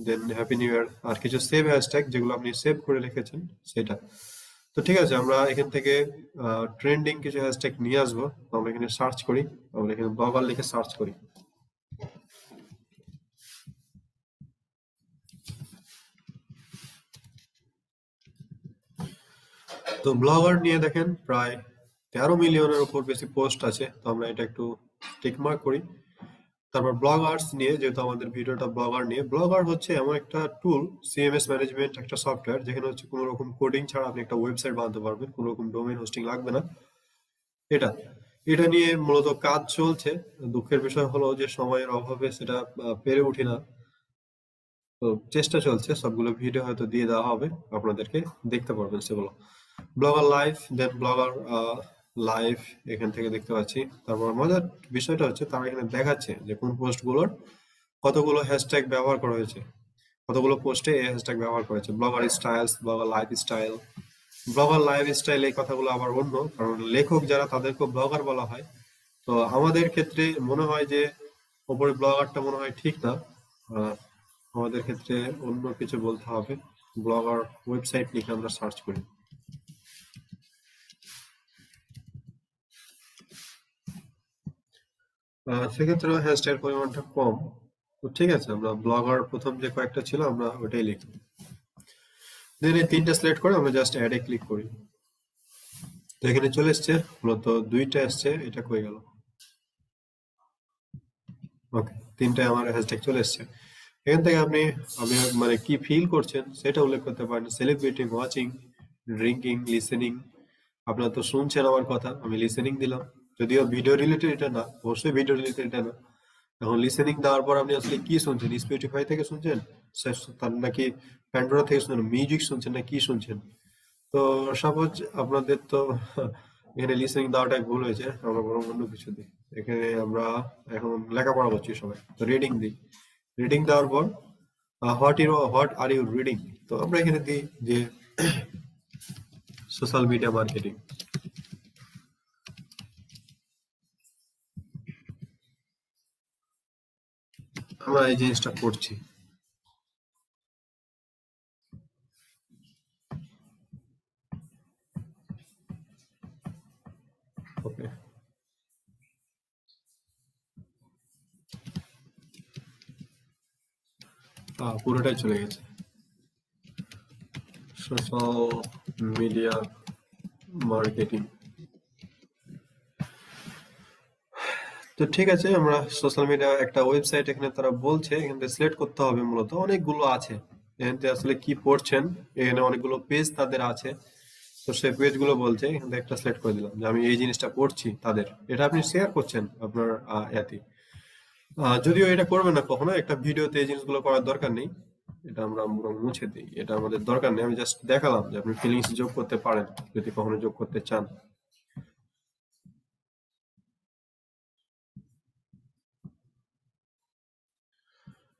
দেন হ্যাপি নিউ ইয়ার, আর কিছু সেভ হ্যাশট্যাগ যেগুলো আপনি সেভ করে রেখেছেন সেটা। তো ঠিক আছে, আমরা এখান থেকে ট্রেন্ডিং কিছু হ্যাশট্যাগ নিয়ে আসবো। আমরা এখানে সার্চ করি, আমরা এখানে ব্লগার লিখে সার্চ করি। তো ব্লগার নিয়ে দেখেন প্রায় 13 মিলিয়নের উপর বেশি পোস্ট আছে। তো আমরা এটা একটু টিক মার্ক করি। তারপর ব্লগার্স নিয়ে, যেহেতু আমাদের ভিডিওটা ব্লগার নিয়ে, ব্লগার হচ্ছে এমন একটা টুল, সিএমএস ম্যানেজমেন্ট একটা সফটওয়্যার, যেখানে হচ্ছে কোনো রকম কোডিং ছাড়া আপনি একটা ওয়েবসাইট বানাতে পারবেন, কোনো রকম ডোমেইন হোস্টিং লাগবে না। এটা নিয়ে মূলত কাজ চলছে। দুঃখের বিষয় হলো যে সময়ের অভাবে সেটা পেরে উঠি না। তো চেষ্টা চলছে, সবগুলো ভিডিও হয়তো দিয়ে দেওয়া হবে, আপনাদেরকে দেখতে পারবেন সেগুলো। ব্লগার লাইভ, দেন ব্লগার লাইভ এখান থেকে দেখতে পাচ্ছি। তারপর মজার বিষয়টা হচ্ছে তারা এখানে দেখাচ্ছে যে কোন পোস্টগুলোর কতগুলো হ্যাশট্যাগ ব্যবহার করা হয়েছে, কতগুলো পোস্টে এই হ্যাশট্যাগ ব্যবহার করেছে। Blogger styles, blogger life style, blogger life style এই কথাগুলো আবার অন্য, কারণ লেখক যারা তাদেরকে ব্লগার বলা হয়। তো আমাদের ক্ষেত্রে মনে হয় যে ওপরে ব্লগারটা মনে হয় ঠিক না, আহ, আমাদের ক্ষেত্রে অন্য কিছু বলতে হবে। ব্লগার ওয়েবসাইট লিখে আমরা সার্চ করি। সেক্ষেত্রে হ্যাশট্যাগের পরিমাণটা কম। তো ঠিক আছে, আমরা ব্লগার প্রথম যে কয়েকটা ছিল আমরা ওটাই লিখি। দেন এই তিনটা সিলেক্ট করে আমরা জাস্ট অ্যাডে ক্লিক করি। তো এখানে চলে এসছে, মূলত দুইটা এসছে, এটা কই গেল? ওকে, তিনটায় আমার হ্যাশট্যাগ চলে এসছে। এখান থেকে আপনি মানে কি ফিল করছেন সেটা উল্লেখ করতে পারেন। Celebrating, watching, drinking, listening. আপনারা তো শুনছেন আমার কথা, আমি লিসেনিং দিলাম, যদিও ভিডিও রিলেটেড এটা না, অবশ্যই ভিডিও রিলেটেড এটা না। এখন লিসেনিং দেওয়ার পর আপনি আসলে কি শুনছেন? স্পটিফাই থেকে শুনছেন, তার নাকি প্যান্ডোরা থেকে শুনছেন, মিউজিক শুনছেন, না কি শুনছেন? তো সাপোজ আপনাদের তো এখানে লিসেনিং দেওয়াটাই ভুল হয়েছে, আমরা বরং অন্য কিছু দিই। এখানে আমরা এখন লেখাপড়া করছি সবাই, তো রিডিং দিই। রিডিং দেওয়ার পর হোয়াট আর ইউ রিডিং, তো আমরা এখানে দিই যে সোশ্যাল মিডিয়া মার্কেটিং। আমরা এই জিনিসটা করছি। ওকে, পুরোটাই চলে গেছে। Social media marketing. তো ঠিক আছে, আমরা সোশ্যাল মিডিয়া একটা ওয়েবসাইট এখানে তারা বলছে, এখান থেকে সিলেক্ট করতে হবে। মূলত অনেকগুলো আছে, এখান থেকে আসলে কি পড়ছেন, এখানে অনেকগুলো পেজ তাদের আছে। তো সেই পেজ গুলো বলছে, এখান থেকে একটা সিলেক্ট করে দিলাম যে আমি এই জিনিসটা পড়ছি তাদের। এটা আপনি শেয়ার করছেন আপনার ইয়াতে। যদিও এটা করবেন না কখনো, একটা ভিডিওতে এই জিনিসগুলো করার দরকার নেই, এটা আমরা মুছে দিই, এটা আমাদের দরকার নেই। আমি জাস্ট দেখালাম যে আপনি ফিলিংস যোগ করতে পারেন যদি কখনো যোগ করতে চান।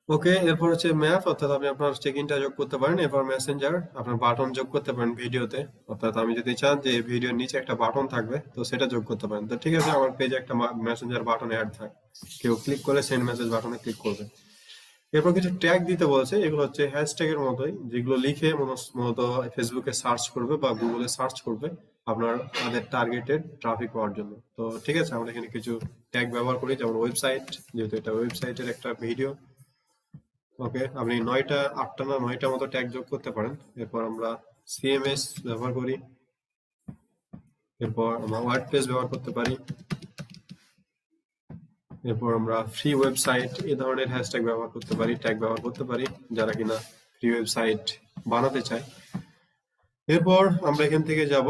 ওকে, এরপর হচ্ছে ম্যাপ, অর্থাৎ আপনি আপনার চেক ইনটা যোগ করতে পারেন। এরপর মেসেঞ্জার, আপনার বাটন যোগ করতে পারেন ভিডিওতে, অর্থাৎ আমি যদি চান যে ভিডিওর নিচে একটা বাটন থাকবে তো সেটা যোগ করতে পারেন। তো ঠিক আছে, আমার পেজে একটা মেসেঞ্জার বাটন অ্যাড থাকে, কেউ ক্লিক করে সেন্ড মেসেজ বাটনে ক্লিক করবে। এরপর কিছু ট্যাগ দিতে বলেছে, এগুলো হচ্ছে হ্যাশট্যাগের মতোই, যেগুলো লিখে মূলত ফেসবুকে সার্চ করবে বা গুগলে সার্চ করবে আপনার তাদের টার্গেটেড ট্রাফিক পাওয়ার জন্য। তো ঠিক আছে, আমরা এখানে কিছু ট্যাগ ব্যবহার করি, যেমন ওয়েবসাইট, যেহেতু এটা ওয়েবসাইটের একটা ভিডিও। ওকে, আপনি 9টা 8টা না 9টা মতো ট্যাগ যোগ করতে পারেন। এরপর আমরা সিএমএস ব্যবহার করি, এরপর আমরা ওয়ার্ডপ্রেস ব্যবহার করতে পারি, এরপর আমরা ফ্রি ওয়েবসাইট এই ধরনের হ্যাশট্যাগ ব্যবহার করতে পারি, ট্যাগ ব্যবহার করতে পারি, যারা কিনা ফ্রি ওয়েবসাইট বানাতে চায়। এরপর আমরা এখান থেকে যাব,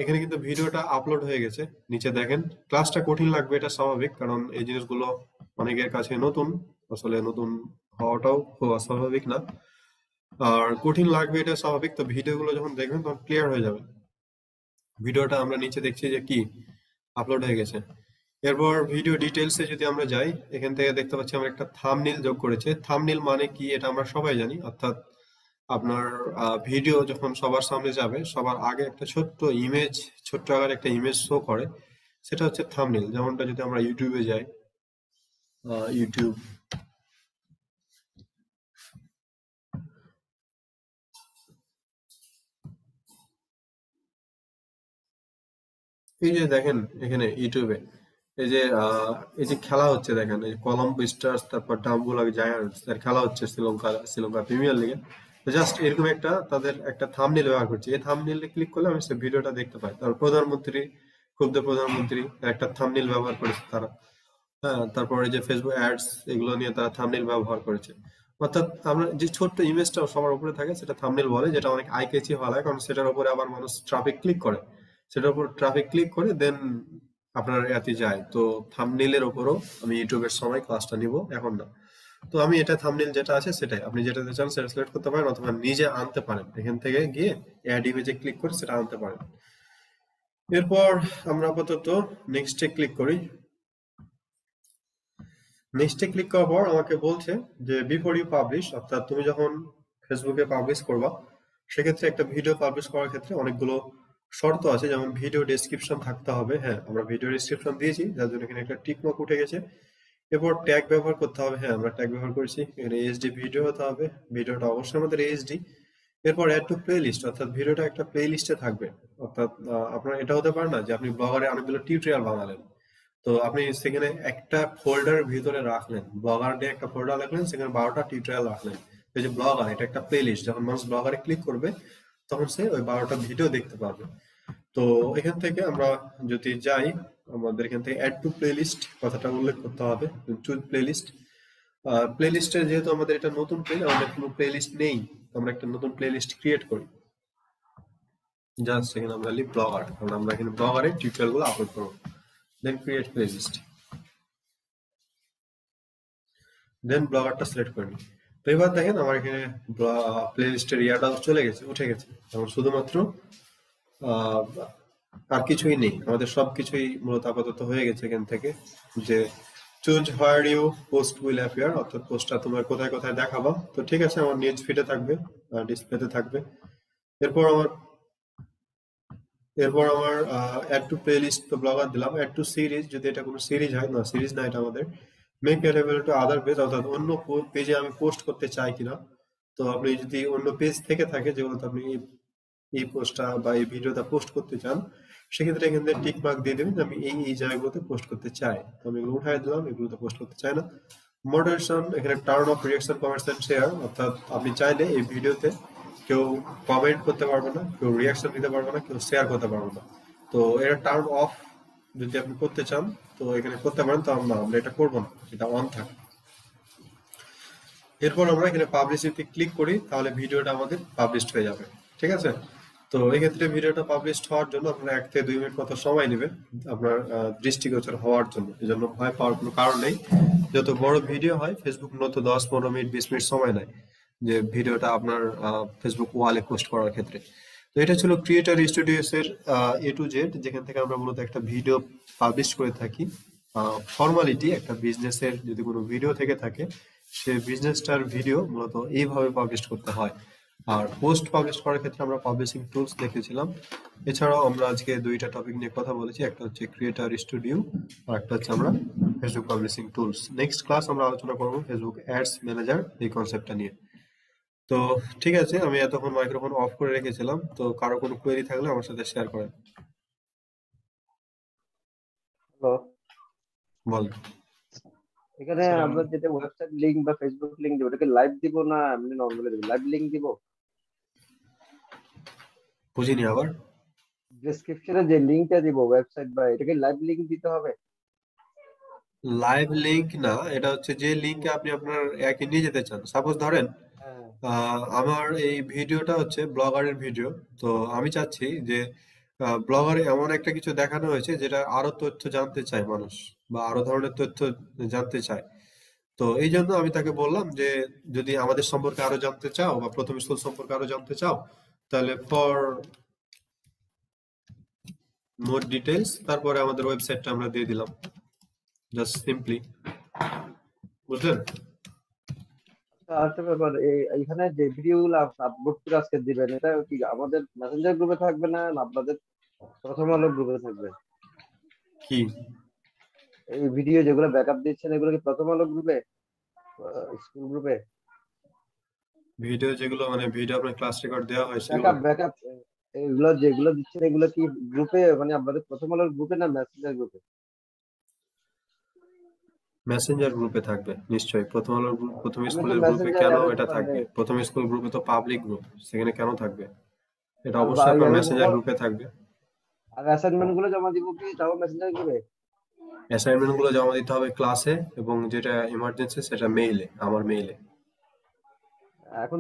এখানে কিন্তু ভিডিওটা আপলোড হয়ে গেছে। নিচে দেখেন, ক্লাসটা কঠিন লাগবে, এটা স্বাভাবিক, কারণ এই জিনিসগুলো অনেকের কাছে নতুন। আসলে নতুন হওয়াটাও খুব অস্বাভাবিক না, আর কঠিন লাগবে এটা স্বাভাবিক। তো ভিডিওগুলো যখন দেখবেন তখন ক্লিয়ার হয়ে যাবে। ভিডিওটা আমরা নিচে দেখছি যে কি আপলোড হয়ে গেছে। এরপর ভিডিও ডিটেলসে যদি আমরা যাই, এখান থেকে দেখতে পাচ্ছি আমরা একটা থাম্বনেল যোগ করেছে। থাম্বনেল মানে কি এটা আমরা সবাই জানি, অর্থাৎ আপনার ভিডিও যখন সবার সামনে যাবে, সবার আগে একটা ছোট্ট ইমেজ, ছোট্ট আকারে একটা ইমেজ শো করে, সেটা হচ্ছে থাম্বনেল। যেমনটা যদি আমরা ইউটিউবে যাই, ইউটিউব, এই যে দেখেন এখানে ইউটিউবে এই যে এই যে খেলা হচ্ছে, দেখেন এই কলম্বো স্টার্স, তারপর ডাম্বুলা জায়ান্টস এর খেলা হচ্ছে শ্রীলঙ্কা প্রিমিয়ার লিগে। জাস্ট এরকম একটা তাদের একটা থাম্বনেল ব্যবহার করছে, এই থাম্বনেলে ক্লিক করলে আমি সেই ভিডিওটা দেখতে পাই। তারপর প্রধানমন্ত্রী একটা থাম্বনেল ব্যবহার করেছে তারা। হ্যাঁ, তারপরে যে ফেসবুক অ্যাডস, এগুলো নিয়ে তারা থাম্বনেল ব্যবহার করেছে। অর্থাৎ আমরা যে ছোট্ট ইমেজটা সবার উপরে থাকে সেটা থাম্বনেল বলে, যেটা অনেক আই ক্যাচি হওয়া লাগে, কারণ সেটার উপরে আবার মানুষ ট্রাফিক ক্লিক করে, সেটার উপর ট্রাফিক ক্লিক করে দেন আপনার এতে যায়। তো থাম্বনেলের উপরও আমি ইউটিউবের সময় ক্লাসটা নিব, এখন না। তো আমি এটা থাম্বনেল যেটা আছে সেটাই, আপনি যেটাতে চান সেটা সিলেক্ট করতে পারেন, অথবা নিজে আনতে পারেন, এখান থেকে গিয়ে অ্যাড ইমেজে ক্লিক করে সেটা আনতে পারেন। এরপর আমরা আপাতত নেক্সটে ক্লিক করি। নেক্সটে ক্লিক করার পর আমাকে বলছে যে বিফোর ইউ পাবলিশ, অর্থাৎ তুমি যখন ফেসবুকে পাবলিশ করবা সেক্ষেত্রে একটা ভিডিও পাবলিশ করার ক্ষেত্রে অনেকগুলো শর্ত আছে, যেমন ভিডিও ডেসক্রিপশন থাকতে হবে। হ্যাঁ, আমরা ভিডিও ডেসক্রিপশন দিয়েছি, যার জন্য এখানে একটা টিক মার্ক উঠে গেছে। এরপর ট্যাগ ব্যবহার করতে হবে। হ্যাঁ, আমরা ট্যাগ ব্যবহার করেছি। এখানে এইচডি ভিডিও হতে হবে, ভিডিওটা অবশ্যই আমাদের এইচডি। এরপর অ্যাড টু প্লে লিস্ট, অর্থাৎ ভিডিওটা একটা প্লে লিস্টে থাকবে। অর্থাৎ আপনার এটা হতে পারে না যে আপনি ব্লগারে অনেকগুলো টিউটোরিয়াল বানালেন, তো আপনি সেখানে একটা ফোল্ডারের ভিতরে রাখলেন, ব্লগার দিয়ে একটা ফোল্ডার রাখলেন, সেখানে 12টা টিউটোরিয়াল রাখলেন। এই যে ব্লগার, এটা একটা প্লে লিস্ট, যখন মানুষ ব্লগারে ক্লিক করবে তখন সে ওই 12টা ভিডিও দেখতে পারবে। তো এখান থেকে আমরা যদি যাই, আমাদের এখান থেকে অ্যাড টু প্লে লিস্ট কথাটা উল্লেখ করতে হবে, চুজ প্লে লিস্ট। প্লে লিস্টে যেহেতু আমাদের এটা নতুন পেজ, আমাদের কোনো প্লে লিস্ট নেই, আমরা একটা নতুন প্লে লিস্ট ক্রিয়েট করি। জাস্ট এখানে আমরা লিখি ব্লগার, কারণ আমরা এখানে ব্লগারে টিউটোরিয়াল গুলো আপলোড করবো। দেন ক্রিয়েট প্লে লিস্ট, দেন ব্লগারটা সিলেক্ট করে নিই। তো এবার দেখেন আমার এখানে প্লে লিস্টের ইয়াটা চলে গেছে, উঠে গেছে। এখন শুধুমাত্র আর কিছুই নেই, আমাদের সবকিছুই মূলত আপাতত হয়ে গেছে এখান থেকে। যে choose where you post will appear, অর্থাৎ পোস্টটা তোমার কোথায় কোথায় দেখাবা। তো ঠিক আছে, আমার নিউজ ফিডে থাকবে, ডিসপ্লেতে থাকবে। এরপর আমার অ্যাড টু প্লে লিস্ট তো ব্লগার দিলাম। অ্যাড টু সিরিজ, যদি এটা কোনো সিরিজ হয়, না সিরিজ না, এটা আমাদের make available to other page, অর্থাৎ অন্য পেজে আমি পোস্ট করতে চাই কিনা। তো আপনি যদি অন্য পেজ থেকে থাকে যেগুলোতে আপনি এই পোস্টটা বা এই ভিডিওটা পোস্ট করতে চান, সেক্ষেত্রে এখান থেকে টিক মার্ক দিয়ে দেবেন যে আমি এই জায়গাগুলোতে পোস্ট করতে চাই। তো আমি এগুলো উঠাই দিলাম, এগুলোতে পোস্ট করতে চাই না। মডারেশন, এখানে turn off reaction, comments and share, অর্থাৎ আপনি চাইলে এই ভিডিওতে কেউ কমেন্ট করতে পারবে না, কেউ রিঅ্যাকশন দিতে পারবে না, কেউ শেয়ার করতে পারবে না। তো এটা টার্ন অফ যদি আপনি করতে চান তো এখানে করতে পারেন, তো আমরা এটা করবো না, এটা অন থাকে। এরপর আমরা এখানে পাবলিশিতে ক্লিক করি, তাহলে ভিডিওটা আমাদের পাবলিশড হয়ে যাবে। ঠিক আছে, তো এক্ষেত্রে ভিডিওটা পাবলিশড হওয়ার জন্য আপনার 1 থেকে 2 মিনিট মতো সময় নেবে আপনার দৃষ্টিগোচর হওয়ার জন্য। এই জন্য ভয় পাওয়ার কোনো কারণ নেই। যত বড় ভিডিও হয়, ফেসবুক মূলত 10-15 মিনিট 20 মিনিট সময় নেয় যে ভিডিওটা আপনার ফেসবুক ওয়ালে পোস্ট করার ক্ষেত্রে। তো এটা ছিল ক্রিয়েটর স্টুডিওস এর A to Z, যেখান থেকে আমরা মূলত একটা ভিডিও পাবলিশ করে থাকি। ফর্মালিটি, একটা বিজনেসের যদি কোনো ভিডিও থেকে থাকে, সে বিজনেসটার ভিডিও মূলত এইভাবে পাবলিশ করতে হয়। আর পোস্ট পাবলিশ করার ক্ষেত্রে আমরা পাবলিশিং টুলস দেখেছিলাম। এছাড়াও আমরা আজকে 2টা টপিক নিয়ে কথা বলেছি, একটা হচ্ছে ক্রিয়েটর স্টুডিও আর একটা হচ্ছে আমরা Facebook publishing tools. Next class আমরা আলোচনা করব ফেসবুক অ্যাডস ম্যানেজার, এই কনসেপ্টটা নিয়ে। তো ঠিক আছে, আমি এতক্ষণ মাইক্রোফোন অফ করে রেখেছিলাম, তো কারো কোনো কোয়েরি থাকলে আমার সাথে শেয়ার করেন। হ্যালো, বল। এখানে আমরা যেটা ওয়েবসাইট লিংক বা ফেসবুক লিংক দিব, ওটাকে লাইভ দিব না এমনি নরমালি দিব? লাইভ লিংক দিব? বুঝিনি আবার। ডেসক্রিপশনে যে লিংকটা দিব ওয়েবসাইট বা, এটাকে লাইভ লিংক দিতে হবে? লাইভ লিংক না, এটা হচ্ছে যে লিংকে আপনি আপনার একে নিয়ে যেতে চান। সাপোজ ধরেন আমার এই ভিডিওটা হচ্ছে ব্লগারের ভিডিও, তো আমি চাচ্ছি যে ব্লগারে এমন একটা কিছু দেখানো হয়েছে যেটা আরো তথ্য জানতে চায় মানুষ, বা আরো ধরনের তথ্য জানতে চায়। তো এই জন্য আমি তাকে বললাম যে যদি আমাদের সম্পর্কে আরো জানতে চাও বা প্রথম স্কুল সম্পর্কে আরো জানতে চাও, তাহলে ফর মোর ডিটেলস, তারপরে আমাদের ওয়েবসাইটটা আমরা দিয়ে দিলাম, জাস্ট সিম্পলি। বুঝলেন? আরেকটা ব্যাপার, এইখানে যে ভিডিওগুলো আপলোড করে আজকে দিবেন, এটা কি আমাদের মেসেঞ্জার গ্রুপে থাকবে না আপনাদের প্রথম আলো গ্রুপে থাকবে? কি এই ভিডিও যেগুলো ব্যাকআপ দিচ্ছেন, এগুলো কি প্রথম আলো গ্রুপে, স্কুল গ্রুপে? ভিডিও যেগুলো মানে ভিডিও আপনার ক্লাস রেকর্ড দেওয়া হয় সেগুলো ব্যাকআপ এগুলো যেগুলো দিচ্ছেন, এগুলো কি গ্রুপে, মানে আপনাদের প্রথম আলোর গ্রুপে না মেসেঞ্জার গ্রুপে? মেসেঞ্জার গ্রুপে থাকবে নিশ্চয়ই। প্রথম আলোর গ্রুপ, প্রথম আমি তো স্কুলের গ্রুপে মেসেঞ্জারে কেন আমি এটা মানে থাকবে? প্রথম স্কুল গ্রুপে তো পাবলিক গ্রুপ, সেখানে কেন থাকবে? এটা আর অবশ্যই আপনার আমি মেসেঞ্জার গ্রুপে থাকবে। আর অ্যাসাইনমেন্ট গুলো জমা দিব কি তাও মেসেঞ্জার গ্রুপে? অ্যাসাইনমেন্ট গুলো জমা দিতে হবে ক্লাসে, এবং যেটা ইমার্জেন্সি সেটা মেইলে, আমার মেইলে। এখন